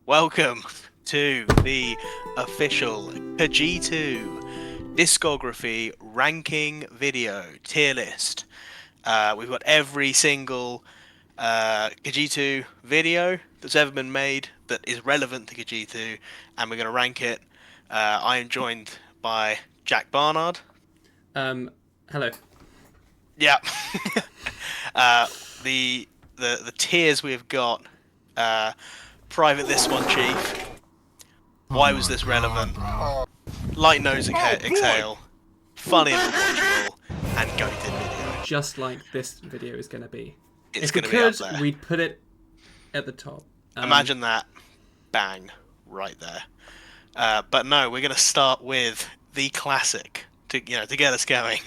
Welcome to the official KerG2 discography ranking video tier list. We've got every single KerG2 video that's ever been made that is relevant to KerG2, and we're going to rank it. I am joined by Jack Barnard. Hello. Yeah. The tiers we've got. Private this one, Chief. Why was this relevant? Light nose exhale. Funny and unwatchable. And goated video. Just like this video is going to be. It's if we going to be up could, there. we'd put it at the top. Imagine that. Bang. Right there. But no, we're going to start with the classic to get us going.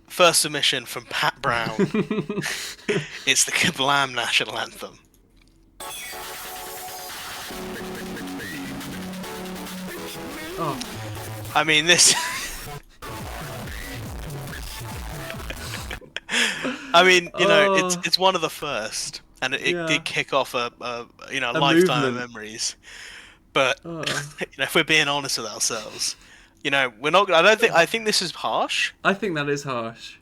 First submission from Pat Brown. It's the Kablam national anthem. Oh. I mean, this. I mean, it's one of the first, and it did kick off a lifetime of memories. But if we're being honest with ourselves, we're not. I think this is harsh. I think that is harsh.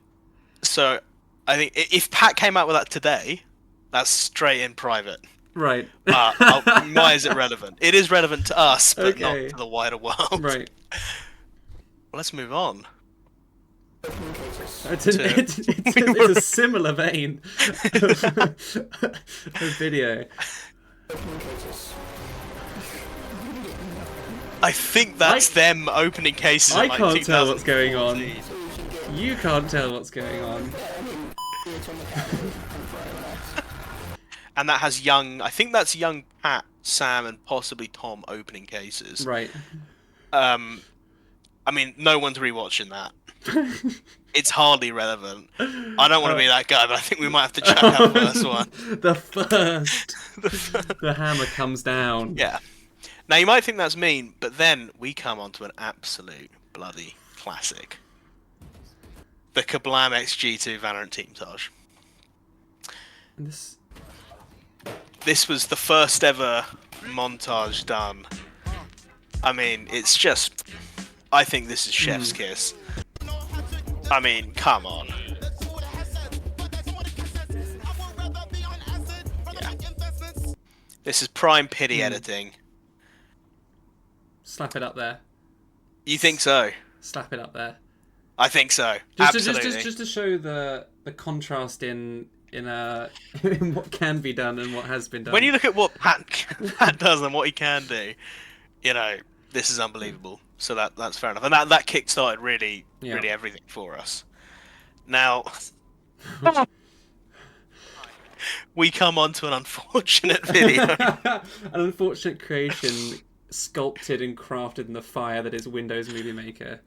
So, I think if Pat came out with that today, that's straight in private. Right. Why is it relevant? It is relevant to us, but not to the wider world. Right. Well, let's move on. It's a similar vein of video. I think that's them opening cases. I can't tell what's going on. You can't tell what's going on. And that has I think that's young Pat, Sam, and possibly Tom opening cases. Right. I mean, no one's rewatching that. It's hardly relevant. I don't want to be that guy, but I think we might have to check out the first one. The hammer comes down. Yeah. Now, you might think that's mean, but then we come onto an absolute bloody classic. The Kablam XG2 Valorant Team Taj. This was the first ever montage done. I mean, it's just... I think this is chef's kiss. I mean, come on. Yeah. This is prime pity editing. Slap it up there. You think so? Slap it up there. I think so. Just to show the contrast in what can be done and what has been done. When you look at what Pat does and what he can do, this is unbelievable. So that's fair enough, and that kick-started really everything for us. Now, we come on to an unfortunate video. An unfortunate creation sculpted and crafted in the fire that is Windows Movie Maker.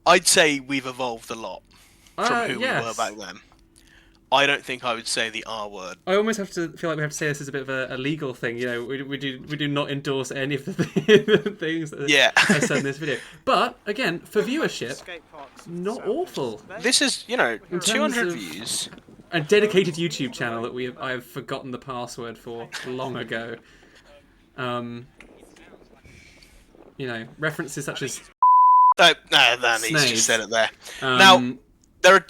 I'd say we've evolved a lot from who we were back then. I don't think I would say the R word. I almost feel like we have to say this as a bit of a legal thing. We do not endorse any of the things that I said in this video. But again, for viewership, not awful. This is 200 views. A dedicated YouTube channel that I've forgotten the password for long ago. References such as He's just said it there. Now.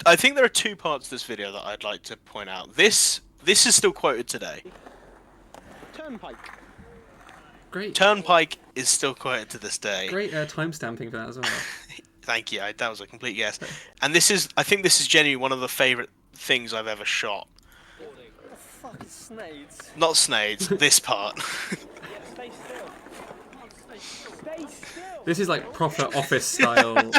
I think there are two parts to this video that I'd like to point out. This is still quoted today. Turnpike. Great. Turnpike is still quoted to this day. Great timestamping for that as well. Thank you. That was a complete guess. And I think this is genuinely one of the favourite things I've ever shot. Fucking snades. Not snades. This part. Stay still. Stay still. This is like proper office style.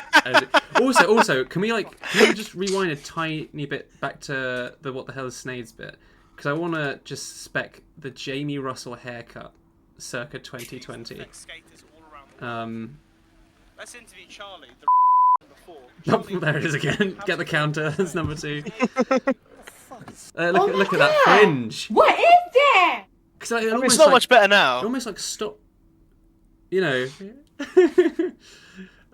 Also, can we just rewind a tiny bit back to the what the hell is Snades bit? Because I want to just spec the Jamie Russell haircut, circa 2020. Let's interview Charlie. There it is again. Get the counter. That's number 2. Look at that fringe. What is that? It's not much better now. It almost stop.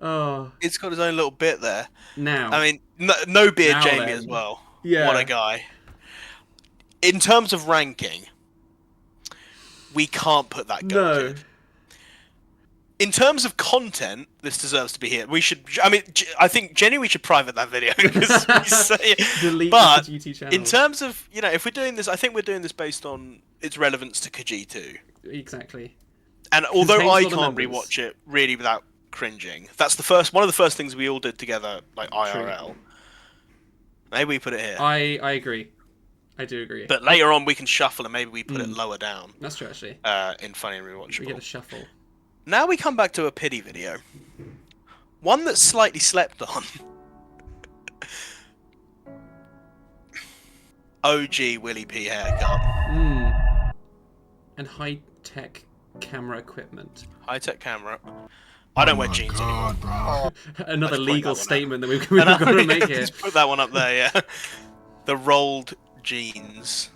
Oh. It's got his own little bit there. Now. I mean, no beard Now Jamie then. as well. Yeah. What a guy. In terms of ranking, we can't put that No. goated. In terms of content, this deserves to be here. We should. I mean, I think genuinely we should private that video because we say. Delete But the GT channel. in terms of if we're doing this, I think we're doing this based on its relevance to KerG2. Exactly. And although Contains a I lot of can't members. rewatch it really without cringing, that's one of the first things we all did together, like IRL. Maybe we put it here. I agree. I do agree. But later on we can shuffle and maybe we put it lower down. That's true, actually. In funny and rewatchable. We get a shuffle. Now we come back to a pity video. One that's slightly slept on. OG Willie P haircut. And high-tech camera equipment. High-tech camera. I don't wear jeans anymore. Another Let's legal point that one statement that we've got to make here. Let's put that one up there, yeah. The rolled jeans.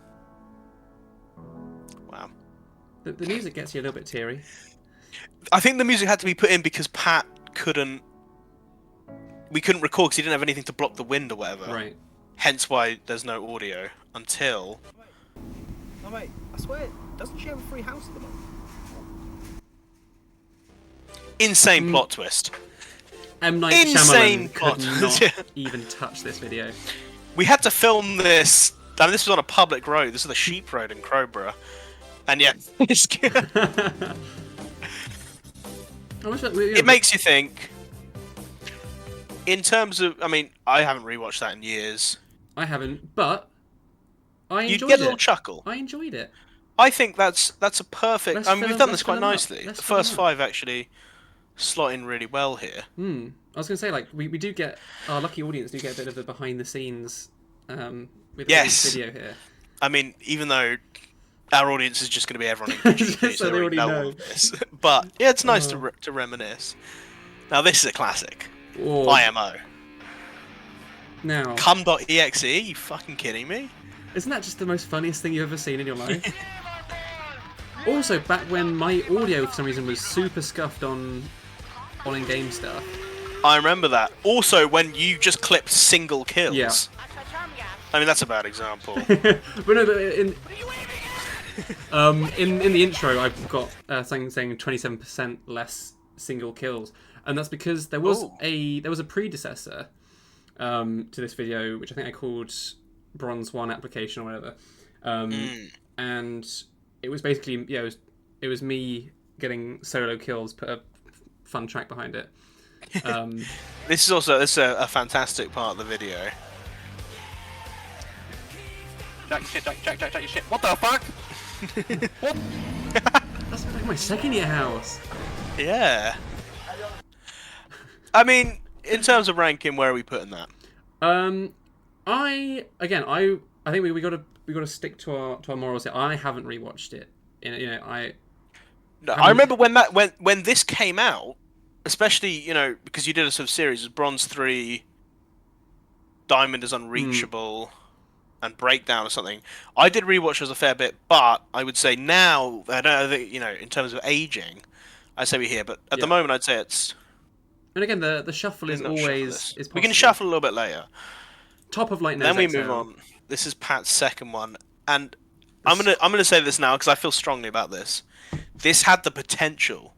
Wow. The music gets you a little bit teary. I think the music had to be put in because Pat couldn't... We couldn't record because he didn't have anything to block the wind or whatever. Right. Hence why there's no audio until... Oh wait, I swear, doesn't she have a free house at the moment? Insane plot twist. M. Night Insane Shyamalan could plot. not even touch this video. We had to film this... I mean, this was on a public road. This is the Sheep Road in Crowborough. And yeah, it makes you think. In terms of... I mean, I haven't rewatched that in years. I haven't, but I You enjoyed get a it. little chuckle. I enjoyed it. I think that's a perfect... Let's I mean, we've fill done them- this let's quite fill them up. nicely. Let's The fill them first up. 5 actually slot in really well here. I was going to say, like, we do get... Our lucky audience do get a bit of the behind-the-scenes with Yes. this video here. I mean, even though our audience is just going to be everyone in KerG2, So they already know. all of this. But yeah, it's nice to reminisce. Now this is a classic. Or, IMO. now, Cum.exe? You fucking kidding me? isn't that just the most funniest thing you've ever seen in your life? Also, back when my audio for some reason was super scuffed on in-game stuff. I remember that. Also, when you just clipped single kills. Yeah. I mean, that's a bad example. But no, but in the intro, I've got something saying 27% less single kills, and that's because there was a predecessor to this video, which I think I called Bronze 1 application or whatever, and it was basically it was me getting solo kills, put a fun track behind it. This is a fantastic part of the video. Jack your shit. What the fuck? What? That's like my second year house. Yeah. I mean, in terms of ranking, where are we putting that? I think we gotta stick to our morals here. I haven't rewatched it. No, I remember when this came out, especially because you did a sort of series, it was Bronze 3, Diamond is Unreachable, and Breakdown or something. I did rewatch as a fair bit, but I would say now, I don't know, in terms of aging, I'd say we're here, but at the moment I'd say it's... And again, the shuffle is always is possible. We can shuffle a little bit later. Top of Light Nose Then we XL. move on. This is Pat's second one, and I'm gonna say this now because I feel strongly about this. This had the potential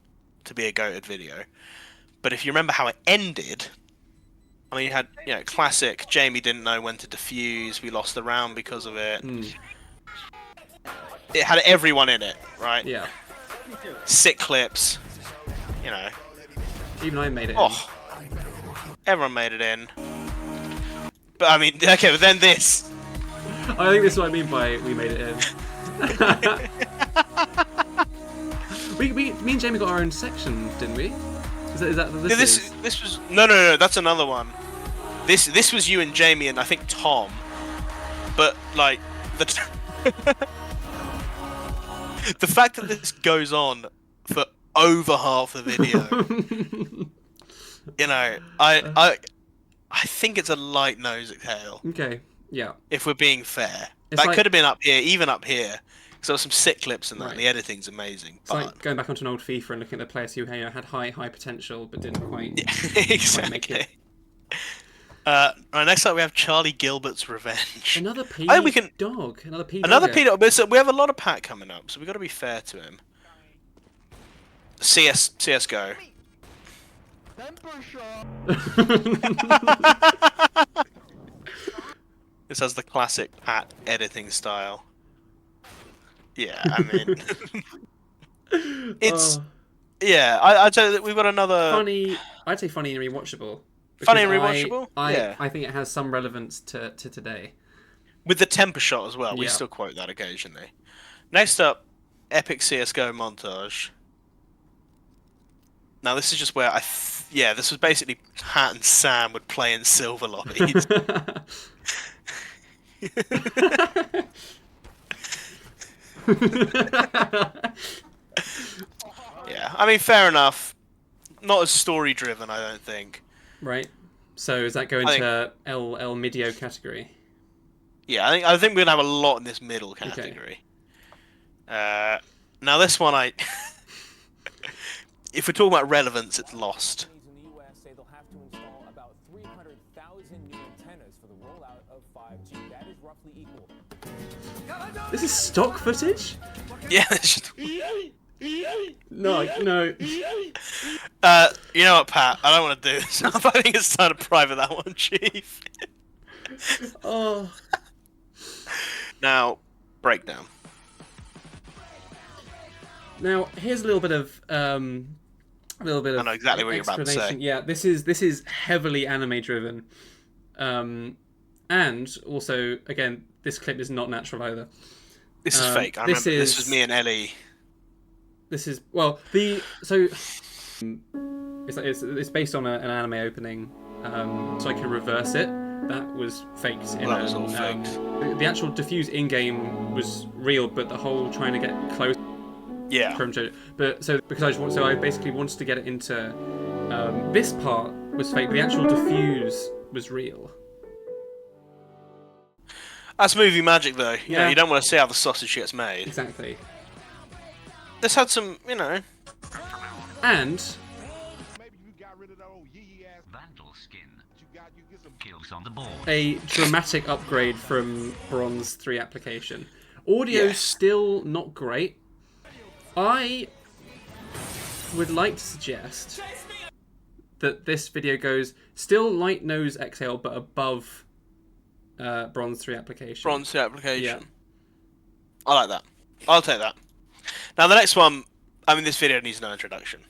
to be a goated video, but if you remember how it ended, I mean, you had classic. Jamie didn't know when to defuse. We lost the round because of it. It had everyone in it, right? Yeah. Sick clips. Even I made it. Oh, everyone made it in. But I mean, okay, but then this. I think this is what I mean by we made it in. me and Jamie got our own section, didn't we? Is that what this is? This was no. That's another one. This was you and Jamie and I think Tom. But like the the fact that this goes on for over half the video. I think it's a light nose exhale. Okay. Yeah. If we're being fair, It's that like- could have been up here, even up here. So there were some sick clips in that. Right. And the editing's amazing. It's like going back onto an old FIFA and looking at the players who had high potential but didn't quite. exactly. make it. Right, next up we have Charlie Gilbert's Revenge. Another P I think we can dog. Another P another dogger. Peter. But we have a lot of Pat coming up, so we got to be fair to him. CS:GO. This has the classic Pat editing style. Yeah, I mean, it's Oh, yeah. I'd say that we've got another funny. I'd say funny and rewatchable. funny and Because rewatchable. Yeah, I think it has some relevance to today. with the temper shot as well. We Yeah. still quote that occasionally. Next up, epic CS:GO montage. Now this is just where yeah, this was basically Pat and Sam would play in silver lobbies. Yeah, I mean, fair enough. Not as story driven, I don't think. Right. So is that going I to L Midio category? Yeah, I think we're gonna have a lot in this middle category. Now this one, if we're talking about relevance, it's lost. In the US say they'll have to install about 300,000 new antennas for the rollout of 5G. That is roughly equal. This is stock footage? Yeah. It's just- No, no. You know what, Pat? I don't want to do this. I think it's time to private that one, Chief. Oh. Now, breakdown. Now here's a little bit of I know exactly what you're about to say. explanation. Yeah, this is heavily anime driven, and also again this clip is not natural either. This is fake. I this remember this is- was me and Ellie. This is it's based on an anime opening, so I can reverse it. That was faked. Well, that was all faked. The actual diffuse in game was real, but the whole trying to get close. Yeah. But I basically wanted to get it into this part was fake. The actual diffuse was real. That's movie magic, though. You know, Yeah. you don't want to see how the sausage gets made. Exactly. This had some, you know. And Vandal skin. Kills on the board. a dramatic upgrade from Bronze 3 application. Audio's Yes. still not great. I would like to suggest that this video goes still light nose exhale but above Bronze 3 application. Bronze application. Yeah. I like that. I'll take that. Now the next one, I mean, this video needs no introduction.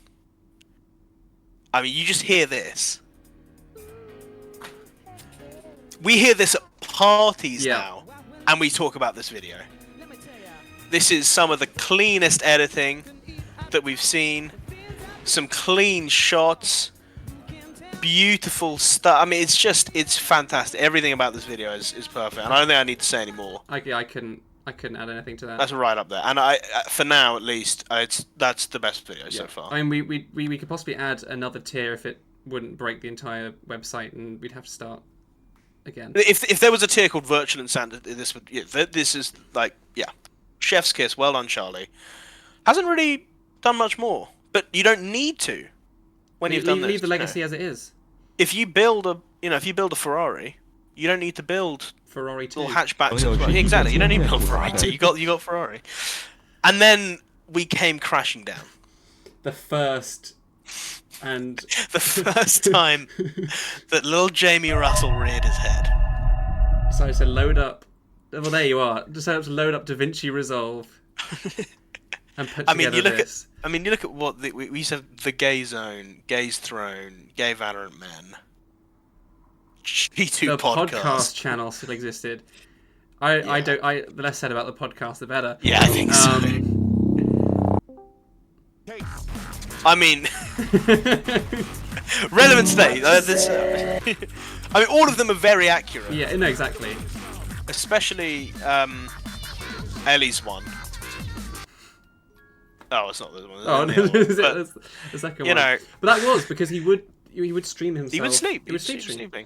I mean, you just hear this. We hear this at parties Yeah. now, and we talk about this video. This is some of the cleanest editing that we've seen. Some clean shots. Beautiful stuff. I mean, it's fantastic. Everything about this video is perfect, and I don't think I need to say any more. I couldn't add anything to that. That's right up there, and for now at least, that's the best video so far. I mean, we could possibly add another tier if it wouldn't break the entire website, and we'd have to start again. If there was a tier called Virtual and Standard, this would this is like chef's kiss. Well done, Charlie. Hasn't really done much more, but you don't need to when you've done this. Leave the legacy as it is. If you build a Ferrari, you don't need to build Ferrari 2. little hatchbacks. as well. Exactly, you don't need to build Ferrari 2. You got Ferrari, and then we came crashing down. The first and The first time that little Jamie Russell reared his head. decided to load up. Well, there you are. Decided to load up DaVinci Resolve and put I mean, together you look this. at what we used to have: the Gay Zone, Gay's Throne, Gay Valorant Men, G2 The podcast podcast. channel still existed. The less said about the podcast, the better. Yeah, I think so. I mean, relevant state. I mean, all of them are very accurate. Yeah, no, exactly. Especially Ellie's one. Oh, it's not the one. Oh, no, But, that's the second you one. know- But that was because he would stream himself. he would sleep. He would sleep stream. sleeping.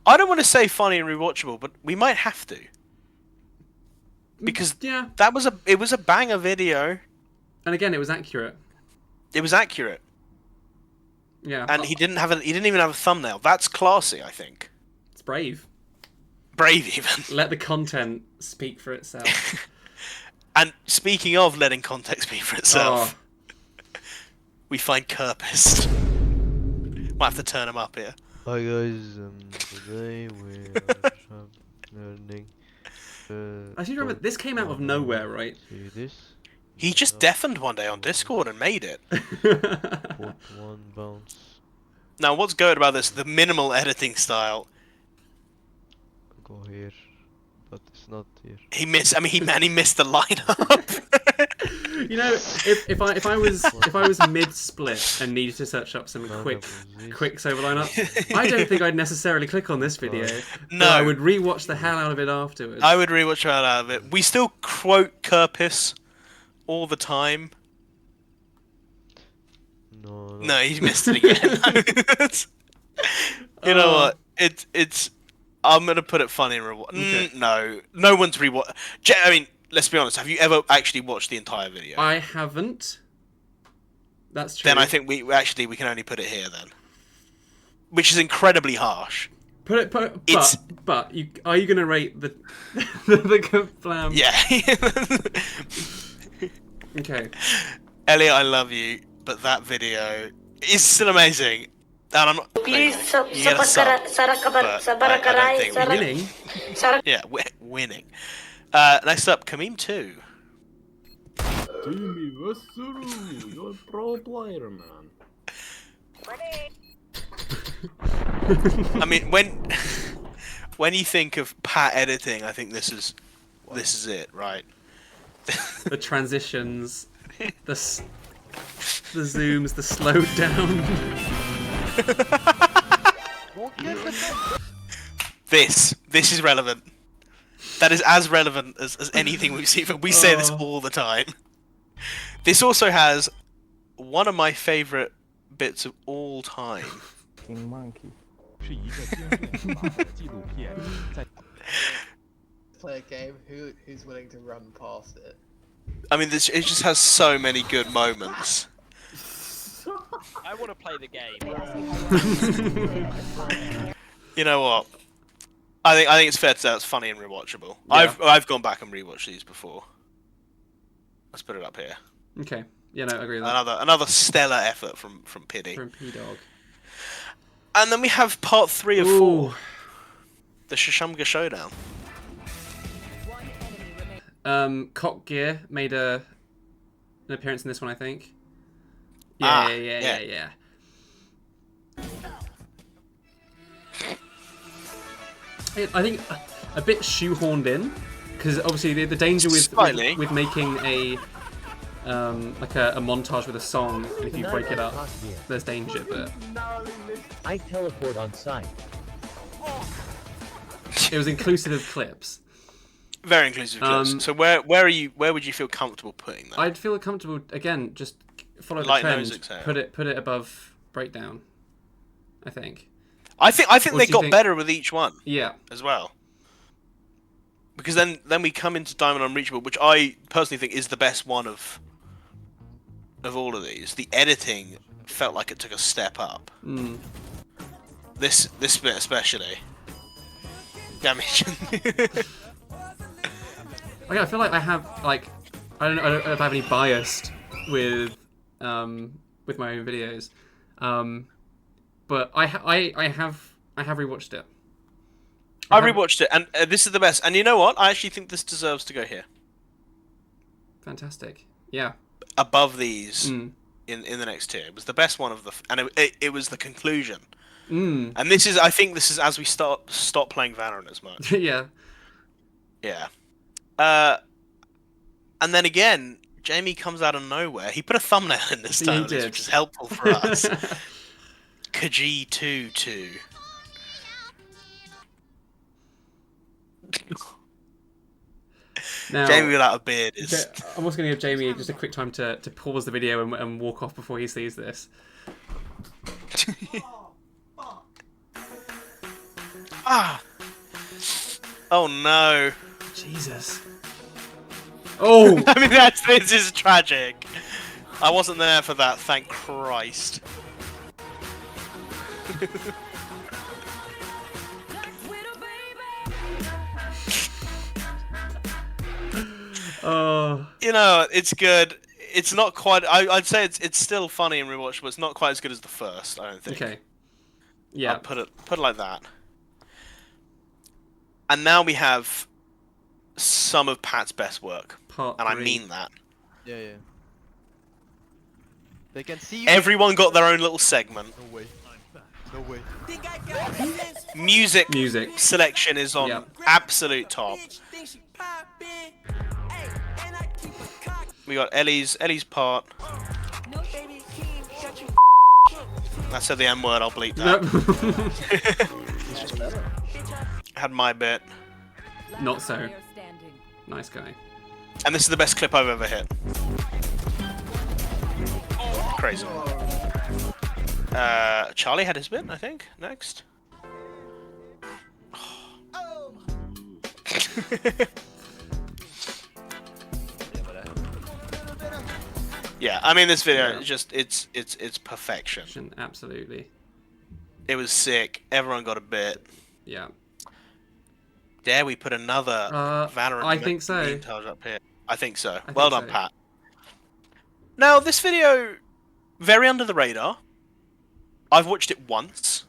I don't want to say funny and rewatchable, but we might have to because Yeah, it was a banger video. and again, it was accurate. It was accurate, Yeah, and he didn't even have a thumbnail. That's classy, I think. brave. Brave even. Let the content speak for itself. And speaking of letting context speak for itself, we find Kerpist. Might have to turn him up here. Hi guys, today we are learning. I seem to remember this came out of nowhere, right? See this? He just deafened one day on Discord and made it. Port 1 bounce. Now, what's good about this? The minimal editing style. Go here, but it's not here. He missed. I mean, he missed the lineup. You know, if I was mid split and needed to search up some quick save lineup, I don't think I'd necessarily click on this video. No, but I would rewatch the hell out of it afterwards. I would rewatch the hell out of it. We still quote Kerpis all the time. No, he's missed it again. You know what? It's. I'm gonna put it funny and rewatch. Okay. No one's rewatch. I mean, let's be honest. Have you ever actually watched the entire video? I haven't. That's true. Then I think we can only put it here then, which is incredibly harsh. But are you gonna rate the the Kablam? Yeah. Okay. Elliot, I love you, but that video is still amazing. And I'm not. Please You get a sub, but I don't think we- Winning. Yeah, winning. Next up, Kamim 2. Timmy Vassuru, you're a pro player, man. I mean, when you think of Pat editing, I think this is it, right? The transitions, the zooms, the slowed down. This is relevant. That is as relevant as anything we've seen. We say this all the time. This also has one of my favorite bits of all time. Monkey. Play a game. Who's willing to run past it? I mean, it just has so many good moments. I want to play the game. You know what? I think it's fair to say it's funny and rewatchable. Yeah. I've gone back and rewatched these before. Let's put it up here. Okay. Yeah, no, I agree with that. Another stellar effort from Piddy. From P-Dog. And then we have part 3 of 4, the Shushamga Showdown. Cock Gear made an appearance in this one, I think. Ah, Yeah. I think a bit shoehorned in, because obviously the danger with making a like a montage with a song, and if you break it up, there's danger. But I teleport on site. It was inclusive of clips. Very inclusive clips. So where would you feel comfortable putting that? I'd feel comfortable again. Just follow the Light trend. nose exhale. Put it above breakdown. I think. I think they got better with each one. Yeah. As well. Because then we come into Diamond Unreachable, which I personally think is the best one of all of these. The editing felt like it took a step up. Mm. This bit especially. Damage. Okay, I feel like I have I don't know if I have any bias with my own videos, but I have rewatched it. I rewatched it, and this is the best. And you know what? I actually think this deserves to go here. Fantastic. Yeah. Above these in the next tier. It was the best one of the, and it was the conclusion. Mm. And I think this is as we stop playing Valorant as much. Yeah. Yeah. And then again, Jamie comes out of nowhere. He put a thumbnail in this time, which is helpful for us. KerG2 2. Now, Jamie without a beard is. I'm also going to give Jamie just a quick time to pause the video and walk off before he sees this. Ah! Oh no! Jesus! Oh! I mean, this is tragic. I wasn't there for that. Thank Christ. Oh, You know, it's good. It's not quite. I'd say it's still funny and rewatchable. It's not quite as good as the first. I don't think. okay. Yeah. I'll put it like that. And now we have some of Pat's best work, Part and I 3. mean that. Yeah, yeah. They can see you. Everyone got their own little segment. No way. No way. Music Music. selection is on Yep. absolute top. We got Ellie's part. I said the M word. I'll bleep that. Nope. Had my bit, Not so. Nice guy. and this is the best clip I've ever hit. Crazy. Charlie had his bit, I think. Next. Yeah, I mean this video Yeah. is just it's perfection. Absolutely. It was sick. Everyone got a bit. Yeah. Dare we put another Valorant I think so. montage up here? I think so. I Well think done, so. Pat. Now this video, very under the radar. I've watched it once.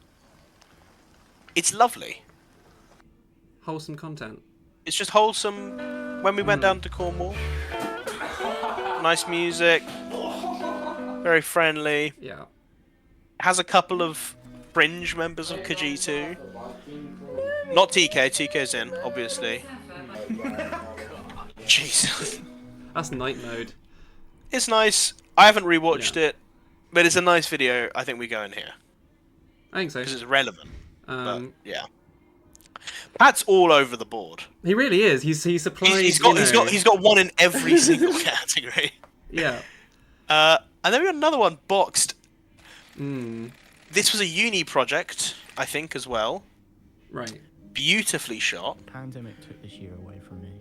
It's lovely. Wholesome content. It's just wholesome. When we went down to Cornwall, nice music, very friendly. Yeah. Has a couple of fringe members of KerG2. Not TK. TK's in, obviously. Jesus. That's night mode. It's nice. I haven't rewatched it, but it's a nice video. I think we go in here I think so. because it's relevant. But yeah, Pat's all over the board. He really is. He supplies. He's got one in every single category. Yeah. And then we got another one, Boxed. Mm. This was a uni project, I think, as well. Right. Beautifully shot. Pandemic took this year away from me.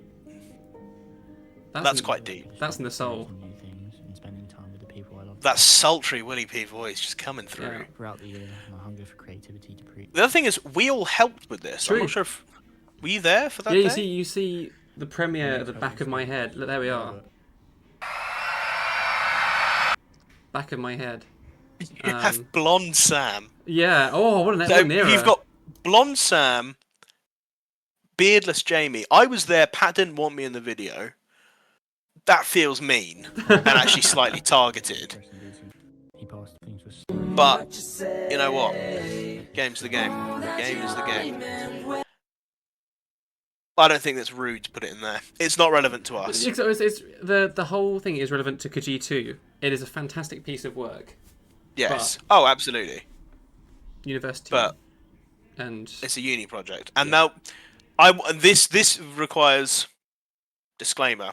That's quite deep. That's in the soul. New things and spending time with the people I love. That sultry Willie P voice just coming through. Yeah. Throughout the year, my hunger for creativity decreased. The other thing is, we all helped with this. I'm True. not sure if were you there for that Yeah, day? you see the premiere at the back of my head. Look, there we are. Back of my head. You have Blonde Sam. Yeah. Oh, what an So era. you've got Blonde Sam, Beardless Jamie. I was there. Pat didn't want me in the video. That feels mean and actually slightly targeted. But you know what? Game's the game. Game is the game. I don't think that's rude to put it in there. It's not relevant to us. It's the whole thing is relevant to KerG2. It is a fantastic piece of work. Yes. Oh, absolutely. University. But and it's a uni project, and now this requires disclaimer.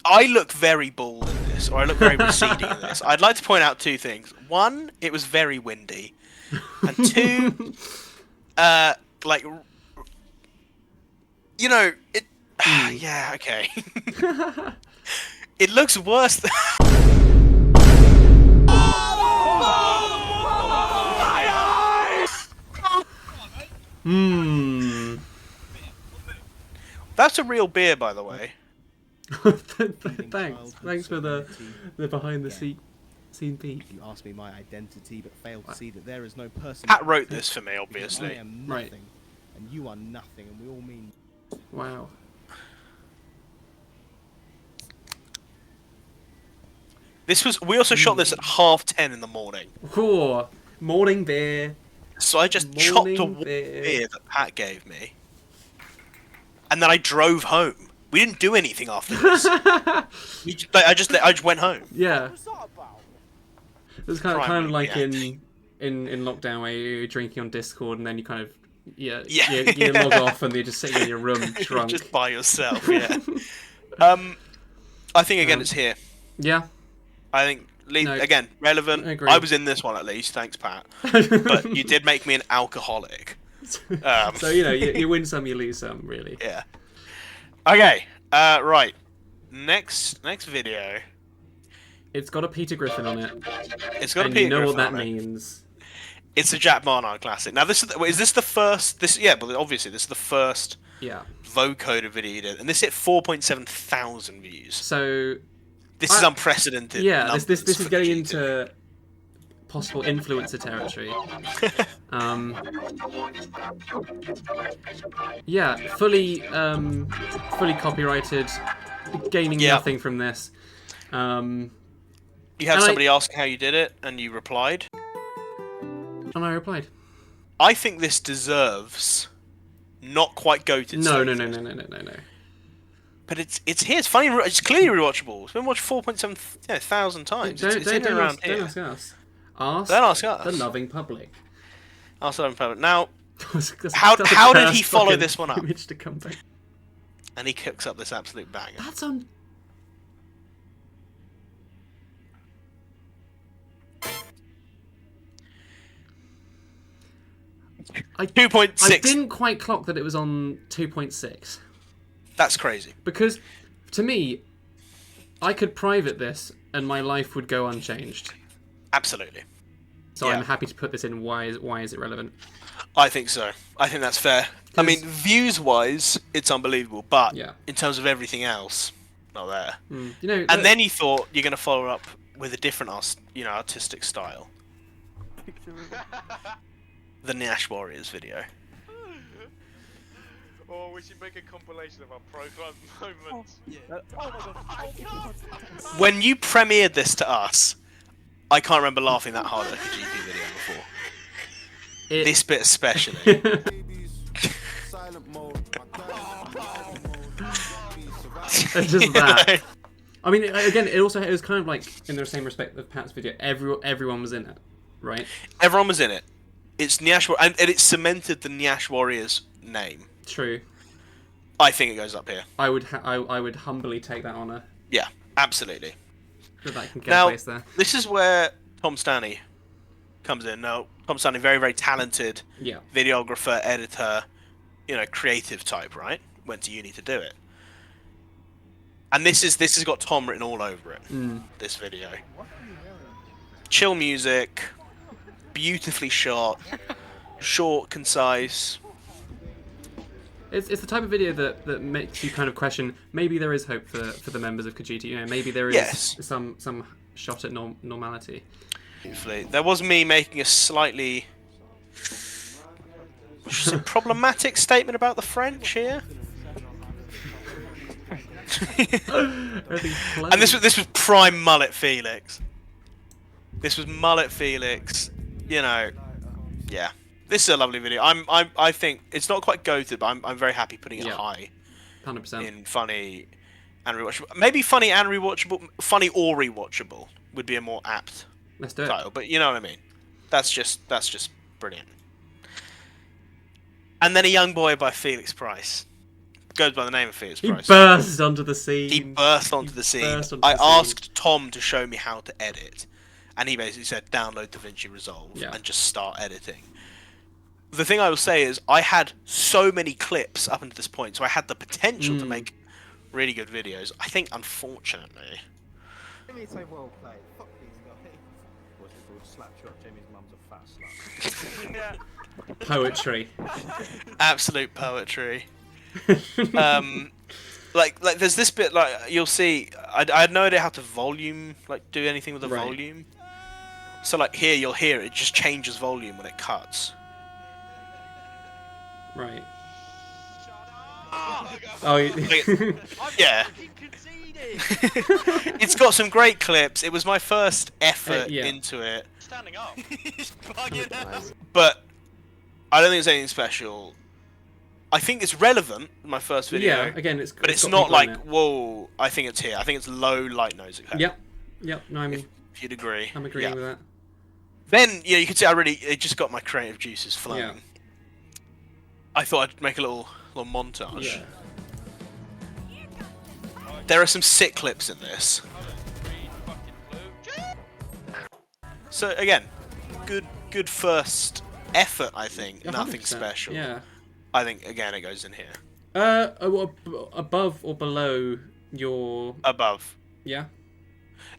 I look very bald in this, or I look very receding in this. I'd like to point out two things. One, it was very windy, and two, like, you know, it. Yeah, okay. It looks worse than. Hmm. That's a real beer, by the way. Thanks for the behind the scene peek. You asked me my identity, but failed to see that there is no person. Pat wrote this for me, obviously. I am Right. nothing, and you are nothing, and we all mean. Wow. We also shot this at 10:30 in the morning. Cool. Morning beer. So I just chopped a Morning beer that Pat gave me. And then I drove home. We didn't do anything after this. I just went home. Yeah. It was kind of Primary like reaction. in lockdown where you're drinking on Discord and then you kind of Yeah. you log off and you're just sitting in your room drunk. Just by yourself, yeah. I think again it's here. Yeah. I think again relevant. I agree. I was in this one at least. Thanks, Pat. But you did make me an alcoholic. So you win some, you lose some, really. Yeah. Okay. Right. Next video. It's got a Peter Griffin on it. It's got a and Peter you know Griffin what that on it. means. It's a Jack Barnard classic. Now, is this the first? Well, obviously, this is the first Yeah. vocoder video he did, and this hit 4.7 thousand views. So this is unprecedented. Yeah, this is for getting KerG2. into possible influencer territory. Yeah, fully copyrighted, gaining nothing from this. You had somebody ask how you did it, and you replied. And I replied. I think this deserves not quite goated. No. But it's here. It's funny. It's clearly rewatchable. It's been watched 4.7 thousand times. It's in and around here. Don't ask us. Don't ask us. The loving public. Ask the loving public. Now, That's how did he follow this one up? Image to come back. And he cooks up this absolute banger. That's on. I 2.6. I didn't quite clock that it was on 2.6. That's crazy. Because, to me, I could private this and my life would go unchanged. Absolutely. So I'm happy to put this in. Why is it relevant? I think so. I think that's fair. I mean, views-wise, it's unbelievable, but in terms of everything else, not there. You know, and then he thought you're going to follow up with a different, artistic style. The Nash Warriors video. Or we should make a compilation of our pro club moments. When you premiered this to us, I can't remember laughing that hard at a KerG2 video before. This bit especially. Just that. I mean, again, it was kind of like in the same respect of Pat's video. Everyone was in it, right? Everyone was in it. It's Nyash, and it cemented the Nyash Warriors name. True. I think it goes up here. I would humbly take that honour. Yeah, absolutely. That can get now, placed there. This is where Tom Stanley comes in. Now, Tom Stanley, very, very talented videographer, editor, creative type, right? Went to uni to do it. And this has got Tom written all over it. This video. Chill music, beautifully shot, short, concise. It's the type of video that makes you kind of question. Maybe there is hope for the members of KerG2. Maybe there is some shot at normality. There was me making a slightly problematic statement about the French here. And this was prime mullet Felix. This was mullet Felix. Yeah. This is a lovely video. I think it's not quite goated, but I'm very happy putting it high. 100%. In funny and rewatchable. Maybe funny and rewatchable. Funny or rewatchable would be a more apt title. But you know what I mean. That's just brilliant. And then A Young Boy by Felix Price. Goes by the name of Felix Price. He burst onto the scene. He burst onto the scene. I asked Tom to show me how to edit, and he basically said download DaVinci Resolve and just start editing. The thing I will say is I had so many clips up until this point, so I had the potential to make really good videos. I think, unfortunately... Jamie say well played. Fuck these guys. What's it called? Slap shot. Jamie's mum's a fat slut. Poetry. Absolute poetry. Like there's this bit, like, you'll see, I had no idea how to do anything with the volume. So, like, here, you'll hear it just changes volume when it cuts. Right. Oh, yeah. It's got some great clips. It was my first effort into it. Standing up. But I don't think it's anything special. I think it's relevant, my first video. Yeah, again, but it's not like, whoa, I think it's here. I think it's low light noise. Yep. No, if you'd agree. I'm agreeing with that. Then, you can see it just got my creative juices flowing. Yeah. I thought I'd make a little montage. Yeah. There are some sick clips in this. So again, good first effort, I think. 100%. Nothing special. Yeah. I think again it goes in here. Above or below your... Above. Yeah.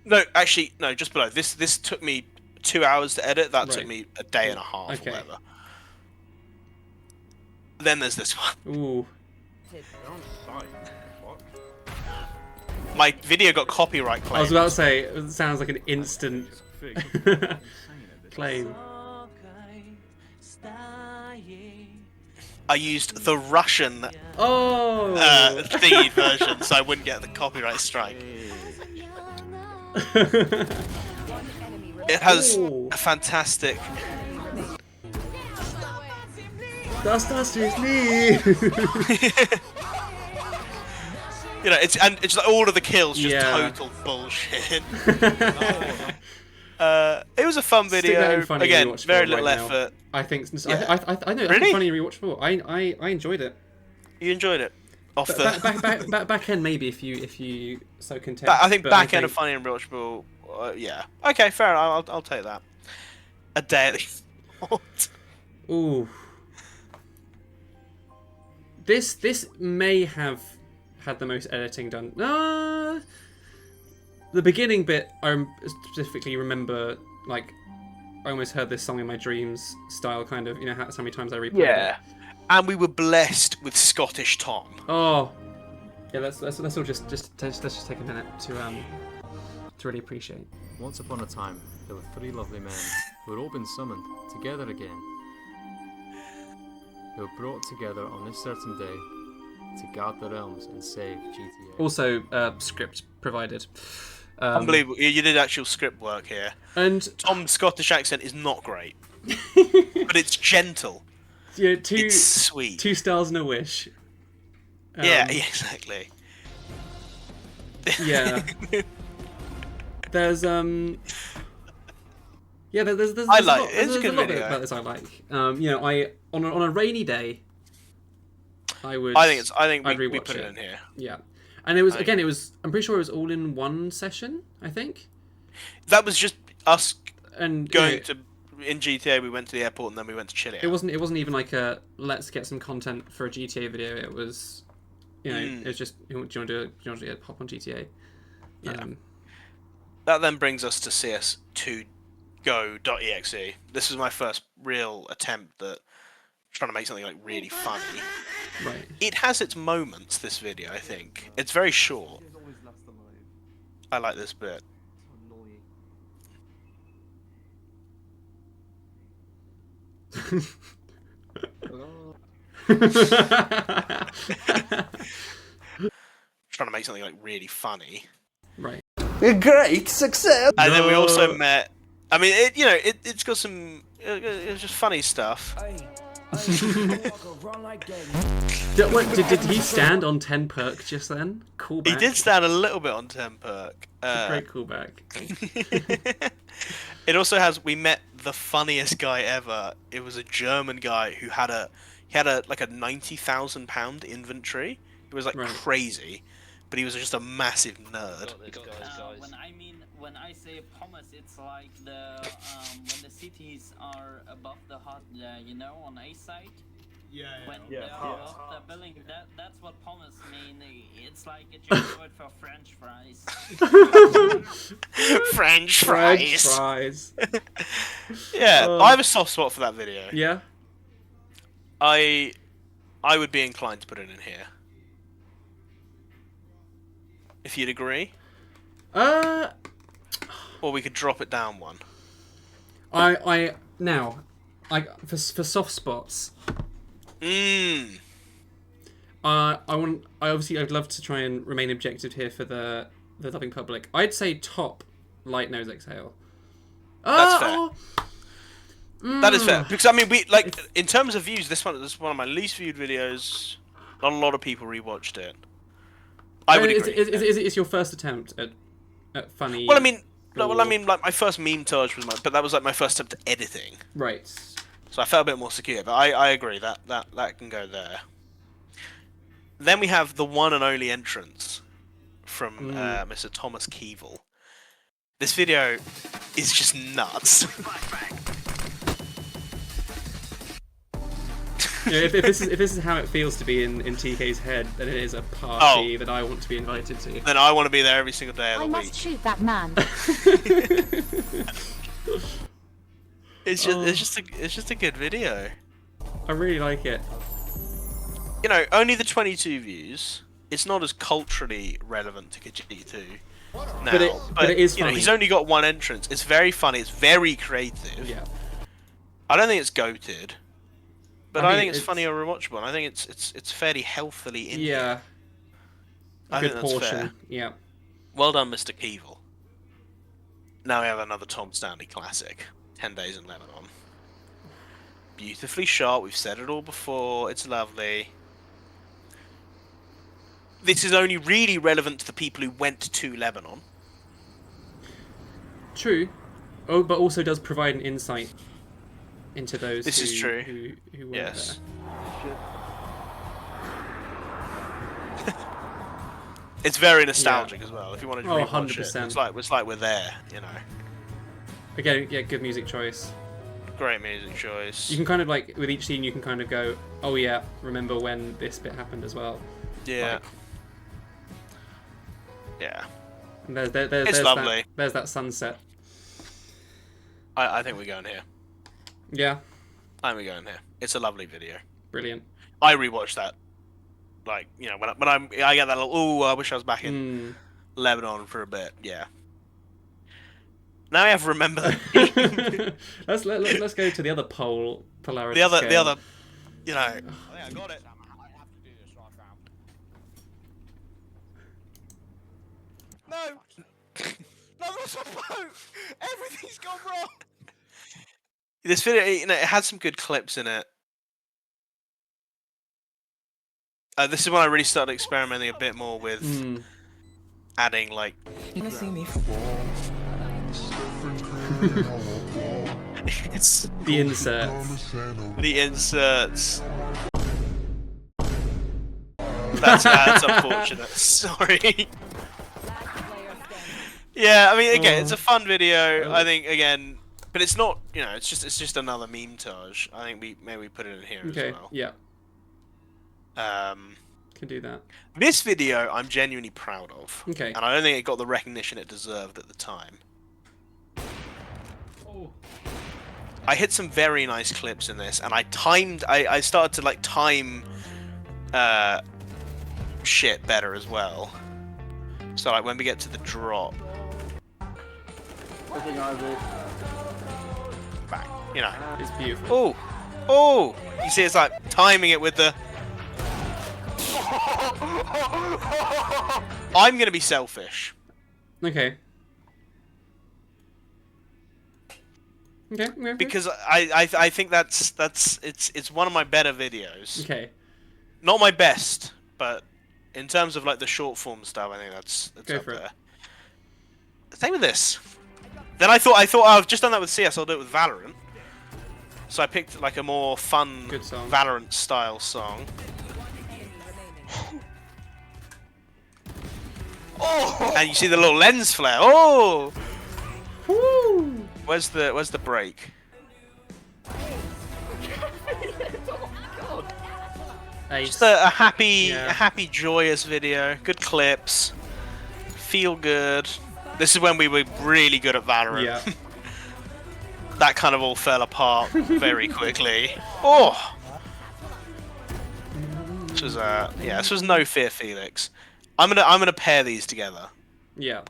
No, actually, no, just below. This took me 2 hours to edit. That took me a day and a half or whatever. Then there's this one. Ooh. on site. What? My video got copyright claimed. I was about to say, it sounds like an instant claim. I used the Russian thingy version, so I wouldn't get the copyright strike. It has a fantastic. That's his knee. You know, it's like all of the kills just total bullshit. It was a fun video. Again, very little effort. I think. I know. Really? Funny and rewatchable. I enjoyed it. You enjoyed it. Back end maybe if you so content. I think back end of funny and rewatchable. Yeah. Okay, fair enough. I'll take that. A day at the fort. Ooh. This may have had the most editing done. The beginning bit, I specifically remember, like, I almost heard this song in my dreams style, kind of, you know, how many times I replayed it. And we were blessed with Scottish Tom. Oh, yeah. Let's all just take a minute to really appreciate. Once upon a time, there were 3 lovely men who had all been summoned together again. Who were brought together on this certain day to guard the realms and save GTA. Also, script provided. Unbelievable! You did actual script work here. And Tom's Scottish accent is not great, but it's gentle. Yeah, it's sweet. 2 stars and a wish. Yeah, exactly. Yeah. There's yeah, there's I a like lot, it. It's there's a good lot video. about this I like. You know, on a rainy day, I would. I think I'd we rewatch put it in here. Yeah, and it was again. It was. I'm pretty sure it was all in one session. I think. That was just us and going to in GTA. We went to the airport and then we went to Chile. It wasn't even like a let's get some content for a GTA video. It was, you know, it was just do you want to do it? Hop on GTA. Yeah. That then brings us to CS2Go.exe. This was my first real attempt at trying to make something like really funny. Right. It has its moments, this video, I think. It's very short. I like this bit. Trying to make something like really funny. Right. A great success. And then we also met. I mean, it's got some. It's just funny stuff. Did he stand on 10 perk just then? Callback. He did stand a little bit on 10 perk. Great callback. It also has. We met the funniest guy ever. It was a German guy who had a like a £90,000 inventory. It was like crazy, but he was just a massive nerd. When I say Pommes, it's like the when the cities are above the hut, you know, on A side. When they are above the building, that's what Pommes mean. It's like a German word for French fries. French fries. Yeah, I have a soft spot for that video. Yeah. I would be inclined to put it in here. If you'd agree. Or we could drop it down one. For soft spots. I'd love to try and remain objective here for the loving public. I'd say top Light Nose Exhale. That's fair. That is fair because I mean in terms of views, this is one of my least viewed videos. Not a lot of people rewatched it. I would agree. It's your first attempt at funny. Well, I mean, like my first meme-tage was but that was like my first attempt at editing. Right. So I felt a bit more secure, but I agree that can go there. Then we have the one and only entrance from Mr. Thomas Keevil. This video is just nuts. Yeah, if this is how it feels to be in TK's head, then it is a party that I want to be invited to. Then I want to be there every single day of the week. I must shoot that man. It's just a good video. I really like it. you know, only the 22 views. It's not as culturally relevant to KerG2 now, but it is you know, funny. he's only got one entrance. It's very funny. It's very creative. Yeah. I don't think it's goated, but I I mean, think it's funny or rewatchable. And I think it's fairly healthily in Yeah. here. I Good think that's portion. fair. Yeah. Well done, Mr. Keevil. Now we have another Tom Stanley classic, 10 Days in Lebanon. Beautifully shot. We've said it all before. It's lovely. This is only really relevant to the people who went to Lebanon. True. Oh, but also does provide an insight into those This who, is true. who went Yes. there. It's very nostalgic as well. If you wanted to rewatch 100%. it, it's like we're there, you know. Again, yeah, good music choice. Great music choice. You can kind of like with each scene, you can kind of go, oh yeah, remember when this bit happened as well. Yeah. Like, yeah. and there's It's lovely. There's that sunset. I think we're going here. Yeah. I think we're going here. It's a lovely video. Brilliant. I rewatched that. Like, you know, when I get that little, ooh, I wish I was back in Lebanon for a bit. Yeah. Now I have to remember that. let's go to the other polarity. The other, scale. you know. I think I got it. No! No, that's my boat! Everything's gone wrong! This video, you know, it had some good clips in it. This is when I really started experimenting a bit more with adding, like... It's... The inserts. The inserts. That's unfortunate. Sorry. Yeah, I mean, again, it's a fun video. I think, again, but it's not. You know, it's just another meme-tage. I think maybe we put it in here as well. Yeah. Can do that. This video, I'm genuinely proud of. Okay. And I don't think it got the recognition it deserved at the time. Oh. I hit some very nice clips in this, and I started to like time shit better as well. So like when we get to the drop, back, you know, it's beautiful. Oh, oh! You see, it's like timing it with the. I'm gonna be selfish. Okay. Okay. Because I think that's it's one of my better videos. Okay. Not my best, but in terms of like the short form stuff, I think that's Go up for there. Same with this. Then I thought I've just done that with CS. I'll do it with Valorant. So I picked like a more fun Valorant style song. Oh! And you see the little lens flare. Oh! Woo! Where's the break? Just a happy, joyous video. Good clips. Feel good. This is when we were really good at Valorant. Yeah. That kind of all fell apart very quickly. Oh! This was this was No Fear Felix. I'm gonna pair these together. Yeah.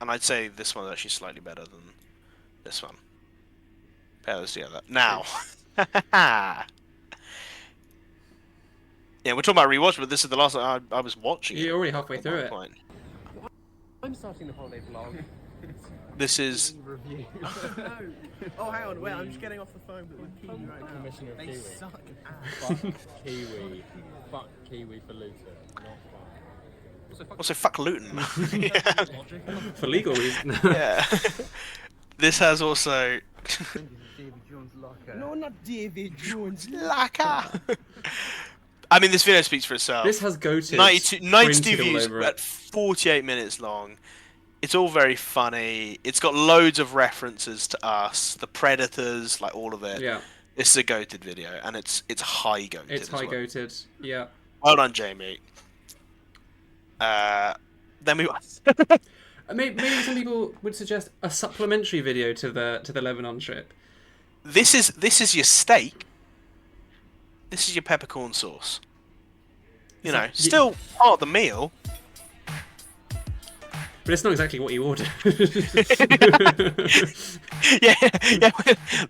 And I'd say this one's actually slightly better than this one. Pair those together. Now. Yeah, we're talking about rewatch, but this is the last one I was watching. You're already halfway through it. I'm starting the holiday vlog. This is. Oh, hang on, wait, I'm just getting off the phone with Kiwi right now. Commissioner of They Kiwi. suck Fuck Kiwi. Fuck Kiwi for Luton. Not fun. Also, fuck Luton. Yeah. For legal reasons. Yeah. This has also. No, not David Jones. Laka. I mean, this video speaks for itself. This has goated. 92 views at 48 minutes long. It's all very funny. It's got loads of references to us, the Predators, like all of it. Yeah. This is a goated video, and it's high goated. It's high goated. Yeah. Well done, Jamie. Then we. Maybe some people would suggest a supplementary video to the Lebanon trip. This is your steak. This is your peppercorn sauce. You know, still part of the meal. But it's not exactly what you ordered. yeah.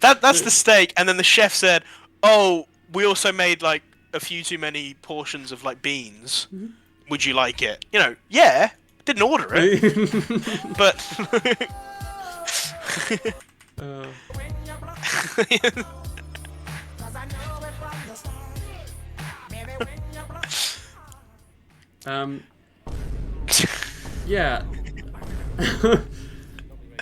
That's the steak, and then the chef said, "Oh, we also made like a few too many portions of like beans. Would you like it?" You know, yeah. Didn't order it, but. Yeah.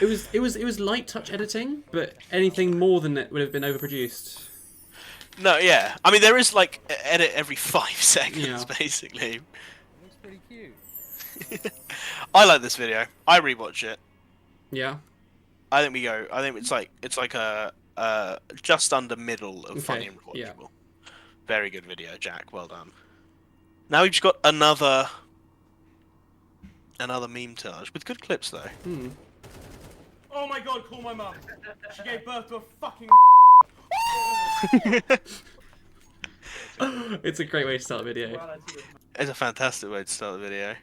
it was light touch editing, but anything more than it would have been overproduced. No, yeah. I mean, there is like edit every 5 seconds, Yeah. basically. Looks pretty cute. I like this video. I rewatch it. Yeah. I think it's like a just under middle of funny and rewatchable. Yeah. Very good video, Jack. Well done. Now we've just got another meme-tage with good clips though. Oh my god, call my mum. She gave birth to a fucking. It's a great way to start a video. It's a fantastic way to start the video.